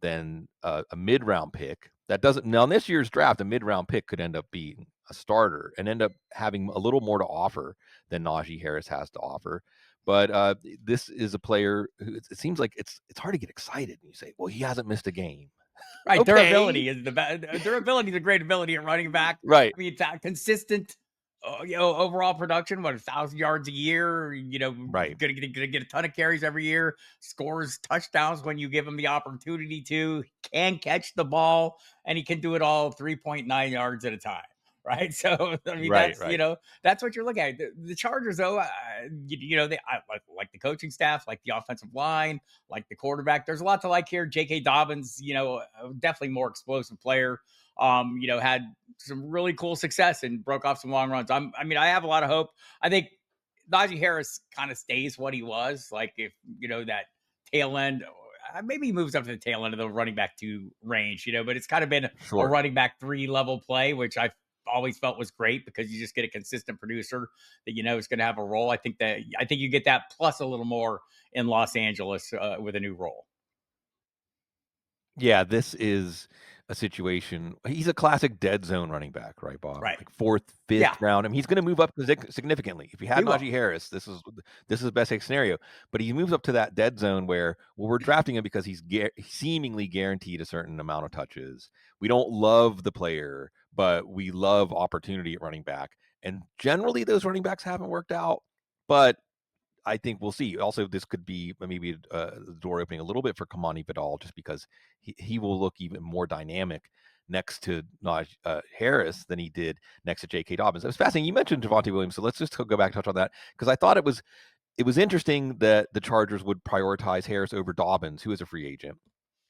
than a mid-round pick. That doesn't, now in this year's draft, a mid-round pick could end up being a starter and end up having a little more to offer than Najee Harris has to offer. But this is a player who it seems like it's hard to get excited. You say, well, he hasn't missed a game. Right. Okay. Durability is durability is a great ability at running back. Right. I mean, consistent, overall production, 1,000 yards a year, right. Gonna get a ton of carries every year, scores touchdowns when you give him the opportunity to, can catch the ball, and he can do it all 3.9 yards at a time. Right. So, I mean, that's what you're looking at. The Chargers, though, they like the coaching staff, like the offensive line, like the quarterback. There's a lot to like here. J.K. Dobbins, definitely more explosive player. Had some really cool success and broke off some long runs. I have a lot of hope. I think Najee Harris kind of stays what he was. Like, if, that tail end, maybe he moves up to the tail end of the running back 2 range, but it's kind of been a running back 3 level play, which I've always felt was great because you just get a consistent producer that is going to have a role. I think you get that plus a little more in Los Angeles with a new role. Yeah, this is a situation. He's a classic dead zone running back, right, Bob? Right. Like 4th, 5th round. I mean, he's going to move up significantly. If you had Najee Harris, this is the best case scenario. But he moves up to that dead zone where, well, we're drafting him because he's seemingly guaranteed a certain amount of touches. We don't love the player, but we love opportunity at running back. And generally, those running backs haven't worked out. But I think we'll see. Also, this could be maybe the door opening a little bit for Kamani Vidal, just because he will look even more dynamic next to Najee Harris than he did next to J.K. Dobbins. It was fascinating. You mentioned Javonte Williams, so let's just go back and touch on that, because I thought it was it was interesting that the Chargers would prioritize Harris over Dobbins, who is a free agent,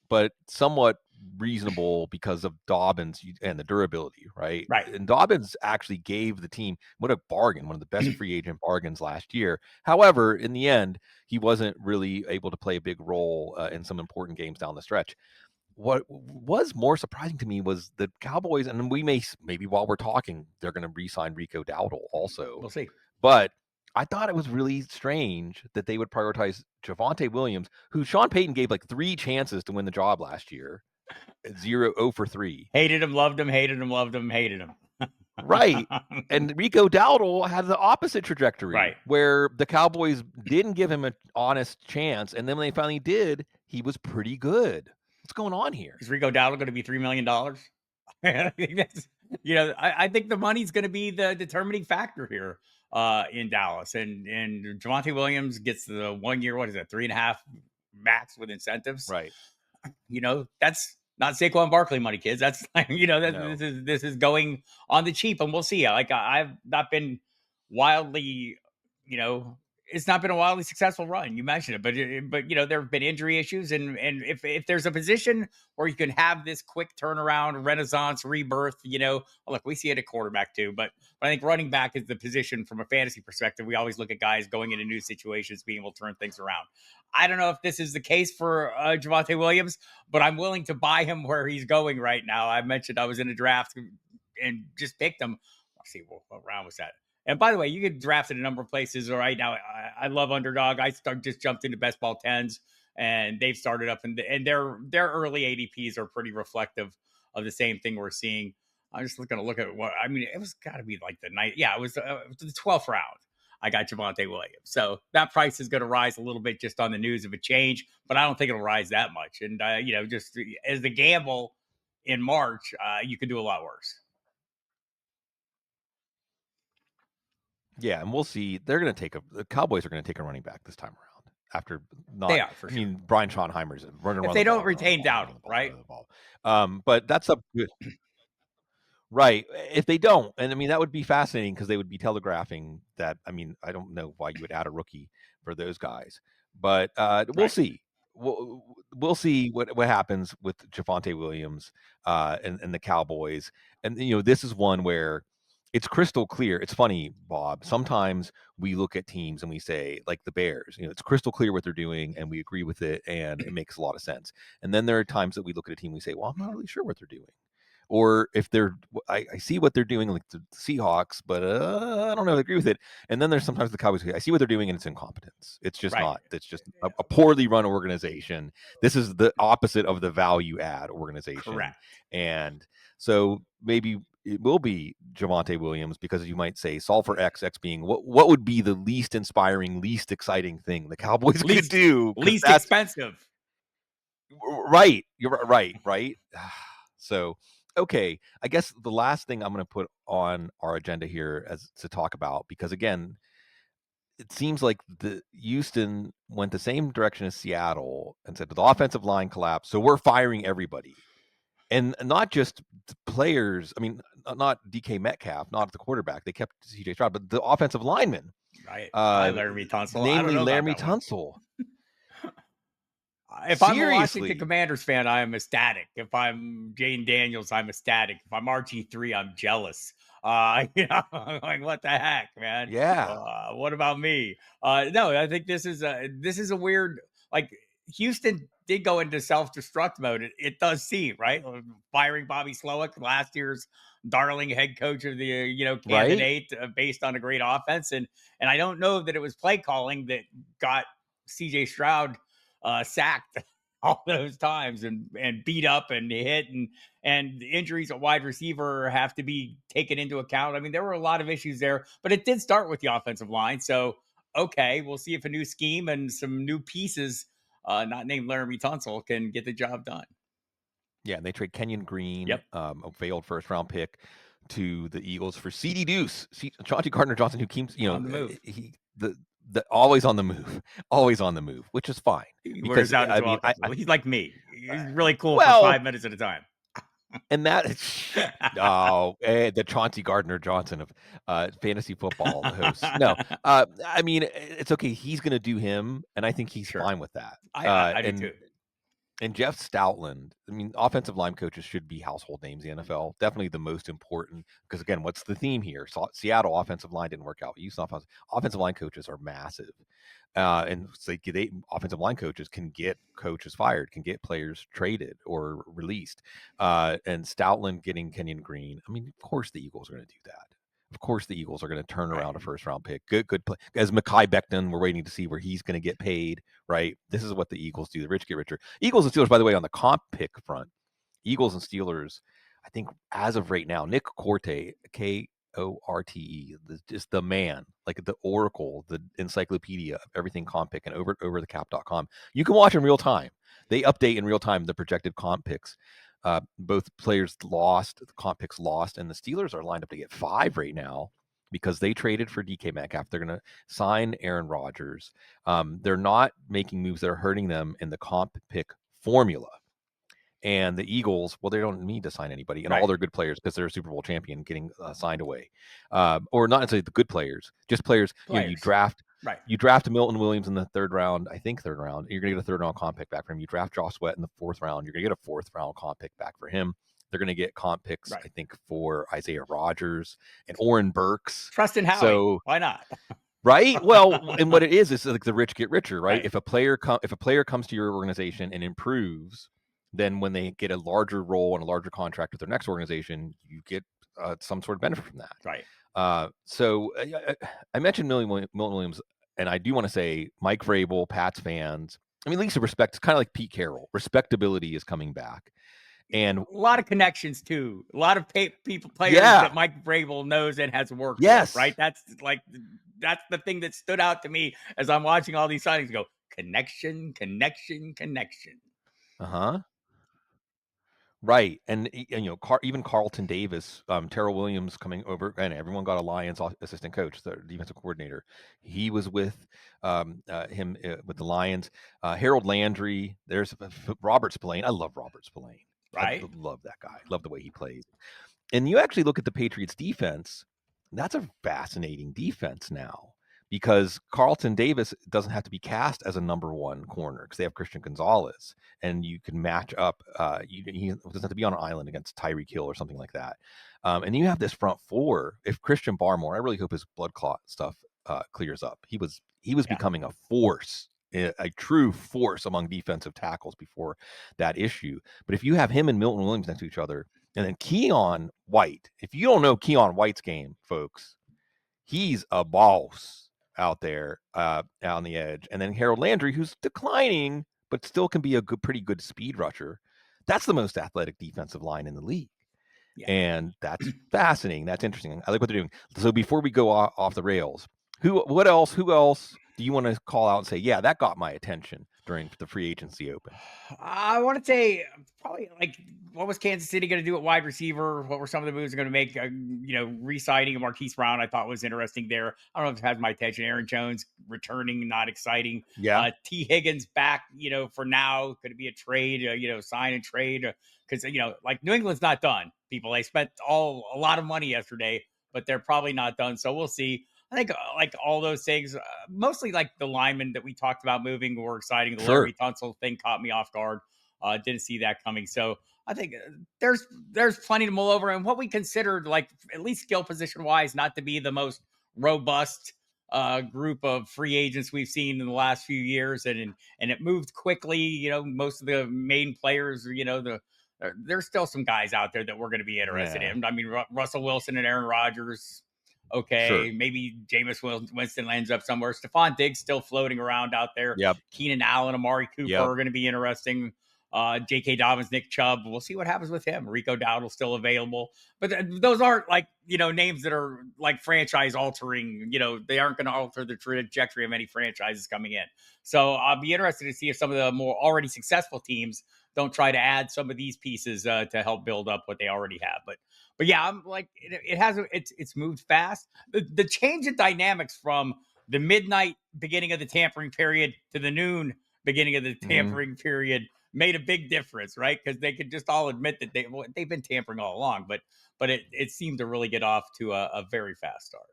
but somewhat reasonable because of Dobbins and the durability, right? Right. And Dobbins actually gave the team what a bargain, one of the best free agent bargains last year. However, in the end, he wasn't really able to play a big role in some important games down the stretch. What was more surprising to me was the Cowboys, and maybe while we're talking, they're going to re-sign Rico Dowdle also. We'll see. But I thought it was really strange that they would prioritize Javonte Williams, who Sean Payton gave like 3 chances to win the job last year. 0 for 3. Hated him, loved him, hated him, loved him, hated him. Right. And Rico Dowdle had the opposite trajectory, right, where the Cowboys didn't give him an honest chance. And then when they finally did, he was pretty good. What's going on here? Is Rico Dowdle going to be $3 million? I think that's, I think the money's going to be the determining factor here in Dallas. And Javonte Williams gets the 1 year, 3.5 max with incentives. Right. That's not Saquon Barkley money, kids. That's No. this is going on the cheap, and we'll see. Like I've not been wildly, it's not been a wildly successful run. You mentioned it, but there have been injury issues, and if there's a position where you can have this quick turnaround, renaissance, rebirth, look, we see it at quarterback too, but I think running back is the position from a fantasy perspective. We always look at guys going into new situations, being able to turn things around. I don't know if this is the case for Javonte Williams, but I'm willing to buy him where he's going right now. I mentioned I was in a draft and just picked him. Let's see, what round was that? And by the way, you get drafted a number of places right now. I love Underdog. I just jumped into Best Ball 10s, and they've started up, and their early ADPs are pretty reflective of the same thing we're seeing. I'm just going to look at it was got to be like the night. Yeah, it was the 12th round. I got Javonte Williams. So that price is going to rise a little bit just on the news of a change, but I don't think it'll rise that much. And, just as the gamble in March, you could do a lot worse. Yeah, and we'll see. The Cowboys are going to take a running back this time around. After not, they are, for sure. Brian Schottenheimer's running. If they don't retain Dowdle, right? But that's up good. Right. If they don't, and that would be fascinating because they would be telegraphing that. I don't know why you would add a rookie for those guys, but we'll see. We'll see what happens with Javonte Williams and the Cowboys. And this is one where it's crystal clear. It's funny, Bob. Sometimes we look at teams and we say, like the Bears, it's crystal clear what they're doing and we agree with it and it makes a lot of sense. And then there are times that we look at a team and we say, well, I'm not really sure what they're doing. Or if I see what they're doing, like the Seahawks, but I don't know if I agree with it. And then there's sometimes the Cowboys. I see what they're doing, and it's incompetence. It's just not. It's just a poorly run organization. This is the opposite of the value add organization. Correct. And so maybe it will be Javonte Williams because you might say solve for X being what would be the least inspiring, least exciting thing the Cowboys could do. Least expensive. Right. You're right. Right. So. Okay, I guess the last thing I'm going to put on our agenda here as to talk about, because again, it seems like the Houston went the same direction as Seattle and said the offensive line collapsed, so we're firing everybody, and not just players. Not DK Metcalf, not the quarterback. They kept CJ Stroud, but the offensive linemen, right? Laramie Tunsil, namely Laramie Tunsil. If Seriously. I'm a Washington Commanders fan, I am ecstatic. If I'm Jane Daniels, I'm ecstatic. If I'm RG3, I'm jealous. Like what the heck, man? Yeah. What about me? No, I think this is a weird. Like Houston did go into self-destruct mode. It does seem right. Firing Bobby Slowick, last year's darling head coach of the candidate, based on a great offense, and I don't know that it was play calling that got CJ Stroud sacked all those times and beat up and hit and injuries at wide receiver have to be taken into account. There were a lot of issues there, but it did start with the offensive line. So, okay, we'll see if a new scheme and some new pieces, not named Laramie Tunsil, can get the job done. Yeah, and they trade Kenyon Green, a failed first-round pick, to the Eagles for C.D. Deuce, Chauncey Gardner-Johnson, who keeps, on the move. Always on the move, which is fine. Because he's like me. He's really cool for 5 minutes at a time. And that the Chauncey Gardner-Johnson of, fantasy football, the hosts. No, I mean, it's okay, he's gonna do him, and I think he's Sure. fine with that. I do too. And Jeff Stoutland, I mean, offensive line coaches should be household names in the NFL. Definitely the most important, because again, what's the theme here? Seattle offensive line didn't work out. Houston offensive line coaches are massive. And so offensive line coaches can get coaches fired, can get players traded or released. And Stoutland getting Kenyon Green. I mean, of course the Eagles are going to do that. Of course the Eagles are going to turn around a first round pick. Good play. As Mekhi Becton, we're waiting to see where he's going to get paid, right? This is what the Eagles do. The rich get richer. Eagles and Steelers, by the way, on the comp pick front, Eagles and Steelers, I think as of right now, Nick Corte, Korte, just the man, like the oracle, the encyclopedia of everything comp pick, and overthecap.com. You can watch in real time. They update in real time the projected comp picks. Both players lost, the comp picks lost, and the Steelers are lined up to get 5 right now because they traded for DK Metcalf. They're going to sign Aaron Rodgers. They're not making moves that are hurting them in the comp pick formula. And the Eagles, well, they don't need to sign anybody, and all their good players, because they're a Super Bowl champion, getting signed away, or not necessarily the good players, just players. You know, you draft Milton Williams in the third round. I think third round. You're going to get a third round comp pick back for him. You draft Josh Sweat in the fourth round. You're going to get a fourth round comp pick back for him. They're going to get comp picks, I think, for Isaiah Rodgers and Oren Burks. Trust in Howie. So why not? Right. Well, and what it is like the rich get richer, right? If a player comes to your organization and improves, then when they get a larger role and a larger contract with their next organization, you get some sort of benefit from that. Right. So I mentioned Milton Williams, and I do want to say Mike Vrabel, Pats fans. I mean, at least respect. It's kind of like Pete Carroll. Respectability is coming back. And a lot of connections too. A lot of players that Mike Vrabel knows and has worked with, right? That's the thing that stood out to me as I'm watching all these signings go, connection. Uh-huh. Right. And you know, even Carlton Davis, Terrell Williams coming over, and everyone got a Lions assistant coach, the defensive coordinator. He was with him with the Lions. Harold Landry, there's Robert Spillane. I love Robert Spillane. Right. I love that guy. Love the way he plays. And you actually look at the Patriots defense, that's a fascinating defense now, because Carlton Davis doesn't have to be cast as a number one corner because they have Christian Gonzalez, and you can match up. He doesn't have to be on an island against Tyreek Hill or something like that. And you have this front four. If Christian Barmore, I really hope his blood clot stuff clears up. He was becoming a force, a true force among defensive tackles before that issue. But if you have him and Milton Williams next to each other, and then Keon White, if you don't know Keon White's game, folks, he's a boss out there on the edge. And then Harold Landry, who's declining, but still can be a pretty good speed rusher. That's the most athletic defensive line in the league. Yeah. And that's fascinating. That's interesting. I like what they're doing. So before we go off the rails, who else do you want to call out and say, yeah, that got my attention during the free agency open? I want to say probably like, what was Kansas City going to do at wide receiver? What were some of the moves they're going to make? Re-signing of Marquise Brown, I thought was interesting there. I don't know if it has my attention. Aaron Jones returning, not exciting. Yeah. T. Higgins back, for now. Could it be a trade, sign and trade? Because, like New England's not done, people. They spent a lot of money yesterday, but they're probably not done. So we'll see. I think like all those things, mostly like the linemen that we talked about moving were exciting. The Larry Tunsil thing caught me off guard. Didn't see that coming. So I think there's plenty to mull over. And what we considered, like at least skill position wise, not to be the most robust group of free agents we've seen in the last few years. And it moved quickly. Most of the main players, there's still some guys out there that we're going to be interested in. I mean, Russell Wilson and Aaron Rodgers. Okay, maybe Jameis Winston lands up somewhere. Stephon Diggs still floating around out there. Yep. Keenan Allen, Amari Cooper are going to be interesting. J.K. Dobbins, Nick Chubb. We'll see what happens with him. Rico Dowdle still available. But those aren't like, names that are like franchise altering. They aren't going to alter the trajectory of any franchises coming in. So I'll be interested to see if some of the more already successful teams don't try to add some of these pieces to help build up what they already have. But yeah, I'm like, it's moved fast. The change in dynamics from the midnight beginning of the tampering period to the noon beginning of the tampering period made a big difference, right? Because they could just all admit that they've been tampering all along, but it seemed to really get off to a very fast start.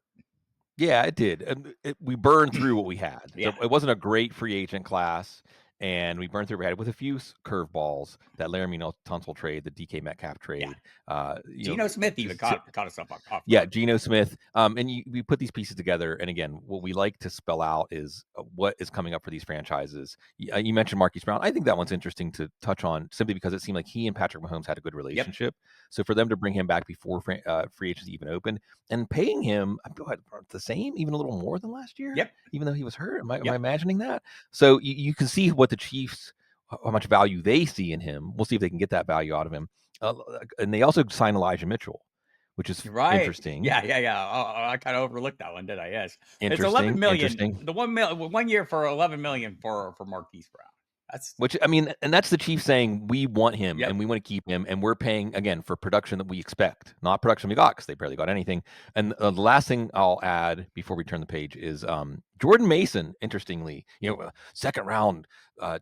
Yeah, it did. And we burned through what we had. Yeah. It wasn't a great free agent class, and we burned through what we had with a few curveballs. That Laramie Tunsil trade, the DK Metcalf Yeah. trade. Geno Smith even caught us off Yeah, guard. Geno Smith. And we put these pieces together. And again, what we like to spell out is what is coming up for these franchises. You mentioned Marquise Brown. I think that one's interesting to touch on simply because it seemed like he and Patrick Mahomes had a good Yep. relationship. So for them to bring him back before free agency even opened and paying him the same, even a little more than last year, Yep. even though he was hurt. Am I Yep. imagining that? So you can see what the Chiefs, how much value they see in him. We'll see if they can get that value out of him. And they also signed Elijah Mitchell, which is Right. interesting. Yeah. I kind of overlooked that one, did I? Yes. It's 11 Interesting. million. The 1 year for 11 million for Marquise Brown. That's Which, I mean, and that's the Chiefs saying we want him Yep. and we want to keep him, and we're paying again for production that we expect, not production we got because they barely got anything. And the last thing I'll add before we turn the page is Jordan Mason. Interestingly, second round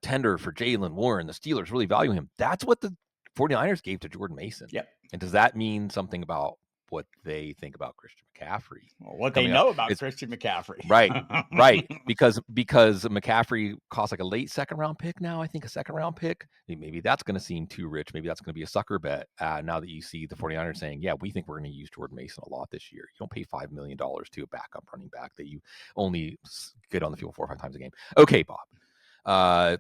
tender for Jalen Warren. The Steelers really value him. That's what the 49ers gave to Jordan Mason. Yep. And does that mean something about what they think about Christian McCaffrey? What they know about Christian McCaffrey. Right. Because McCaffrey costs like a late second round pick now. I think a second round pick. Maybe that's going to seem too rich. Maybe that's going to be a sucker bet. Now that you see the 49ers saying, yeah, we think we're going to use Jordan Mason a lot this year. You don't pay $5 million to a backup running back that you only get on the field 4 or 5 times a game. Okay, Bob.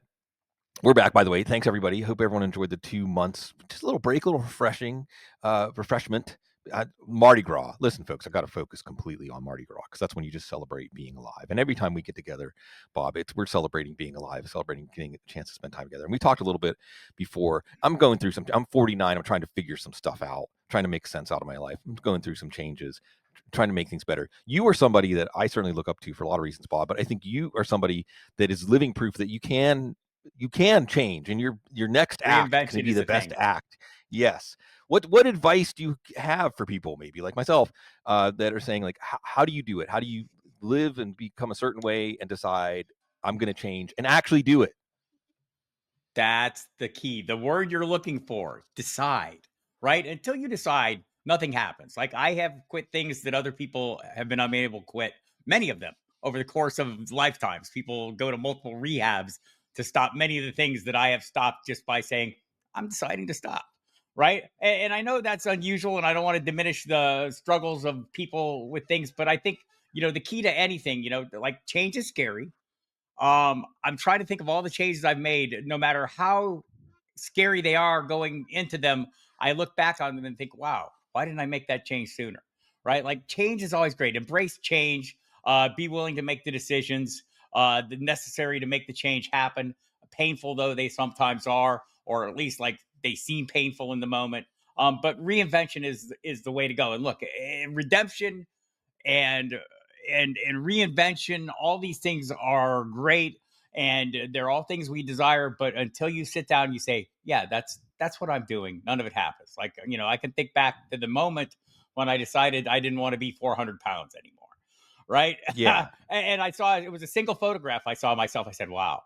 We're back, by the way. Thanks, everybody. Hope everyone enjoyed the 2 months. Just a little break, a little refreshment. Mardi Gras. Listen, folks, I got to focus completely on Mardi Gras because that's when you just celebrate being alive. And every time we get together, Bob, we're celebrating being alive, celebrating getting a chance to spend time together. And we talked a little bit before. I'm 49. I'm trying to figure some stuff out, trying to make sense out of my life. I'm going through some changes, trying to make things better. You are somebody that I certainly look up to for a lot of reasons, Bob, but I think you are somebody that is living proof that you can change, and your next act is going to be the best act. Yes. What advice do you have for people, maybe like myself, that are saying, like, how do you do it? How do you live and become a certain way and decide I'm going to change and actually do it? That's the key. The word you're looking for, decide, right? Until you decide, nothing happens. Like I have quit things that other people have been unable to quit, many of them over the course of lifetimes. People go to multiple rehabs to stop many of the things that I have stopped just by saying, I'm deciding to stop. Right. And I know that's unusual and I don't want to diminish the struggles of people with things, but I think, the key to anything, like change is scary. I'm trying to think of all the changes I've made, no matter how scary they are going into them. I look back on them and think, wow, why didn't I make that change sooner? Right. Like change is always great. Embrace change. Be willing to make the decisions necessary to make the change happen. Painful though they sometimes are, or at least like they seem painful in the moment. But reinvention is the way to go. And look, redemption and and reinvention, all these things are great and they're all things we desire, but until you sit down and you say, yeah, that's what I'm doing, none of it happens. Like, I can think back to the moment when I decided I didn't want to be 400 pounds anymore, right? Yeah. And I saw it was a single photograph. I saw myself, I said, wow,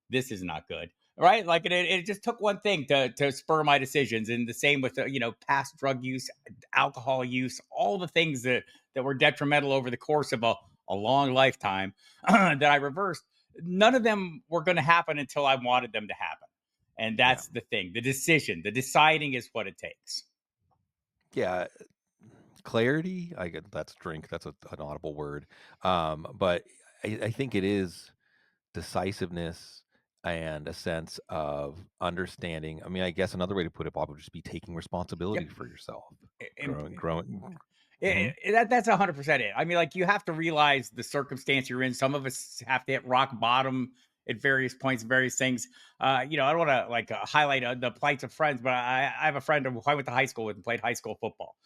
this is not good, right? Like it just took one thing to spur my decisions. And the same with past drug use, alcohol use, all the things that were detrimental over the course of a long lifetime that I reversed. None of them were going to happen until I wanted them to happen. And that's the thing. The deciding is what it takes. Yeah. Clarity. That's drink. That's an audible word. But I think it is decisiveness and a sense of understanding. I mean, I guess another way to put it, Bob, would just be taking responsibility Yep. for yourself, And growing. Mhm. that's 100% it. I mean, like you have to realize the circumstance you're in. Some of us have to hit rock bottom at various points, various things. I don't want to highlight the plights of friends, but I have a friend who I went to high school with and played high school football.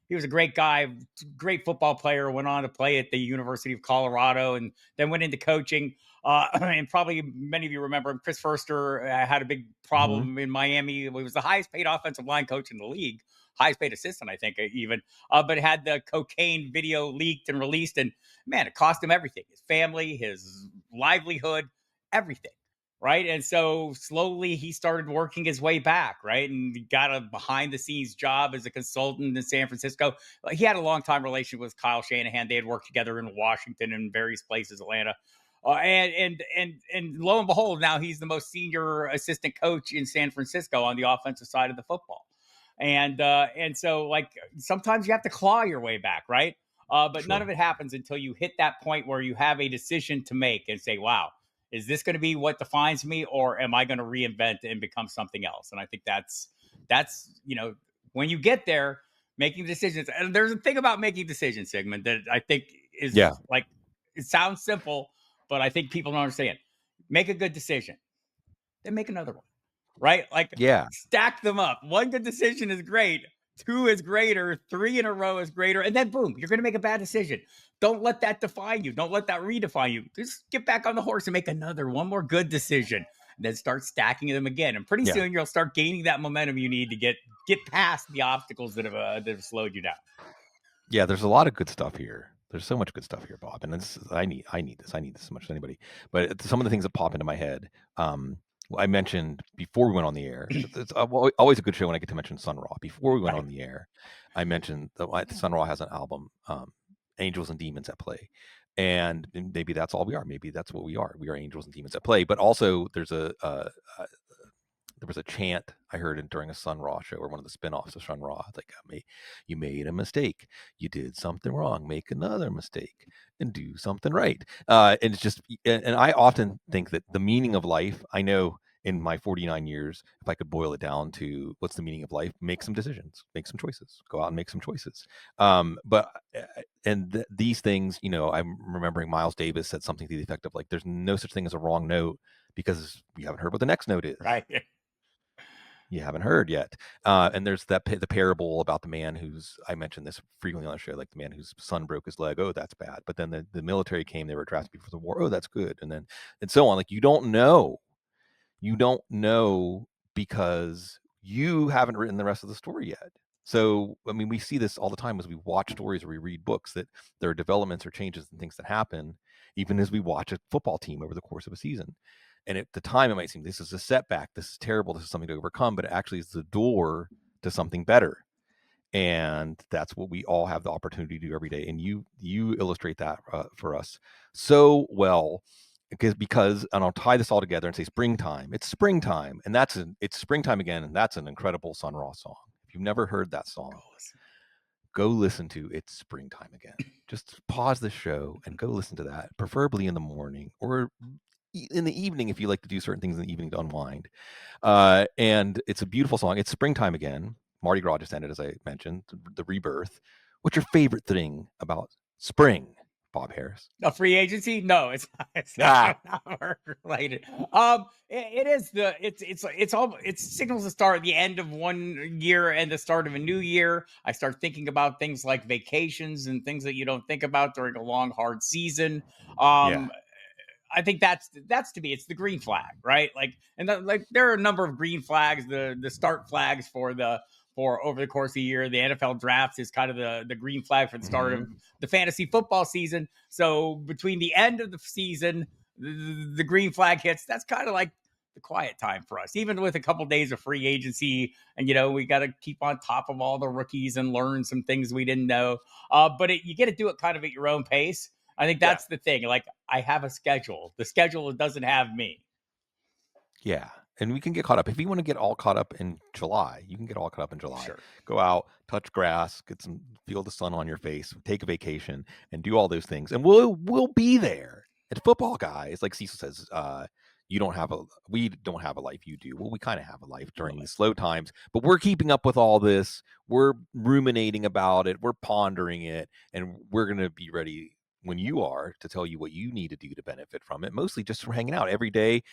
He was a great guy, great football player, went on to play at the University of Colorado and then went into coaching. And probably many of you remember him. Chris Furster had a big Mhm. problem in Miami. He was the highest paid offensive line coach in the league, highest paid assistant, I think, even. But had the cocaine video leaked and released. And man, it cost him everything, his family, his livelihood, everything. right? And so slowly he started working his way back, right? And he got a behind the scenes job as a consultant in San Francisco. Like, he had a long time relationship with Kyle Shanahan. They had worked together in Washington and various places, Atlanta. And lo and behold, now he's the most senior assistant coach in San Francisco on the offensive side of the football. And so, like, sometimes you have to claw your way back, right? But none Sure. of it happens until you hit that point where you have a decision to make and say, wow, is this going to be what defines me, or am I going to reinvent and become something else? And I think that's when you get there, making decisions. And there's a thing about making decisions, Sigmund, that I think Yeah. is like, it sounds simple, but I think people don't understand. Make a good decision, then make another one, right? Like, Yeah. stack them up. One good decision is great. Two is greater. Three in a row is greater. And then boom, you're going to make a bad decision. Don't let that define you. Don't let that redefine you. Just get back on the horse and make one more good decision. And then start stacking them again. And pretty Yeah. soon you'll start gaining that momentum you need to get past the obstacles that have slowed you down. Yeah, there's a lot of good stuff here. There's so much good stuff here, Bob, and I need this. I need this as much as anybody. But some of the things that pop into my head, I mentioned before we went on the air. It's always a good show when I get to mention Sun Ra. Before we went Right. on the air, I mentioned that Sun Ra has an album, Angels and Demons at Play, and maybe that's all we are. Maybe that's what we are. We are angels and demons at play. But also, there was a chant I heard during a Sun Ra show or one of the spinoffs of Sun Ra. It's like, you made a mistake. You did something wrong. Make another mistake and do something right. And it's just, and I often think that the meaning of life, I know in my 49 years, if I could boil it down to what's the meaning of life, make some decisions, make some choices, go out and make some choices. And these things, I'm remembering Miles Davis said something to the effect of like, there's no such thing as a wrong note because we haven't heard what the next note is. Right. You haven't heard yet. And there's the parable about the man who's, I mentioned this frequently on the show, like the man whose son broke his leg. Oh, that's bad. But then the military came, they were drafted before the war. Oh, that's good. And so on. Like, you don't know. You don't know because you haven't written the rest of the story yet. So, I mean, we see this all the time as we watch stories or we read books, that there are developments or changes and things that happen, even as we watch a football team over the course of a season. And at the time, it might seem this is a setback, this is terrible, this is something to overcome, but it actually is the door to something better. And that's what we all have the opportunity to do every day. And you illustrate that for us so well, because and I'll tie this all together and say springtime. It's springtime, and it's springtime again, and that's an incredible Sun Ra song. If you've never heard that song, go listen to It's Springtime Again. Just pause the show and go listen to that, preferably in the morning or in the evening if you like to do certain things in the evening to unwind. And it's a beautiful song. It's springtime again. Mardi Gras just ended, as I mentioned, the rebirth. What's your favorite thing about spring, Bob Harris? A free agency? No, it's not, Ah, not work related. It is it signals the start, the end of one year and the start of a new year. I start thinking about things like vacations and things that you don't think about during a long, hard season. yeah. I think that's to me, it's the green flag, right? Like, and like, there are a number of green flags, the start flags for over the course of the year. The NFL draft is kind of the green flag for the start of Mm-hmm. the fantasy football season. So between the end of the season, the green flag hits. That's kind of like the quiet time for us, even with a couple days of free agency. And we got to keep on top of all the rookies and learn some things we didn't know. But you get to do it kind of at your own pace. I think Yeah. that's the thing. Like, I have a schedule. The schedule doesn't have me. Yeah. And we can get caught up. If you want to get all caught up in July, you can get all caught up in July. Sure. Go out, touch grass, feel the sun on your face, take a vacation, and do all those things. And we'll be there. At football guys, like Cecil says, we don't have a life, you do. Well, we kind of have a life during the slow times, but we're keeping up with all this. We're ruminating about it. We're pondering it, and we're going to be ready when you are to tell you what you need to do to benefit from it. Mostly just for hanging out every day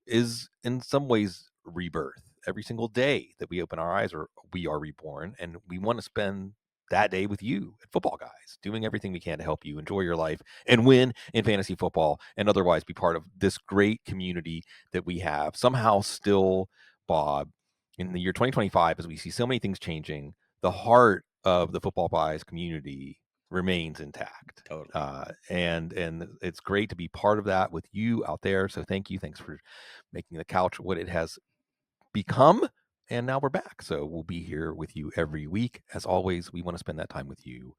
is in some ways rebirth. Every single day that we open our eyes, or we are reborn, and we want to spend that day with you at Football Guys, doing everything we can to help you enjoy your life and win in fantasy football, and otherwise be part of this great community that we have. Somehow still, Bob, in the year 2025, as we see so many things changing, the heart of the Football Guys community remains intact. Totally. And it's great to be part of that with you out there. So thank you. Thanks for making the couch what it has become. And now we're back. So we'll be here with you every week. As always, we want to spend that time with you.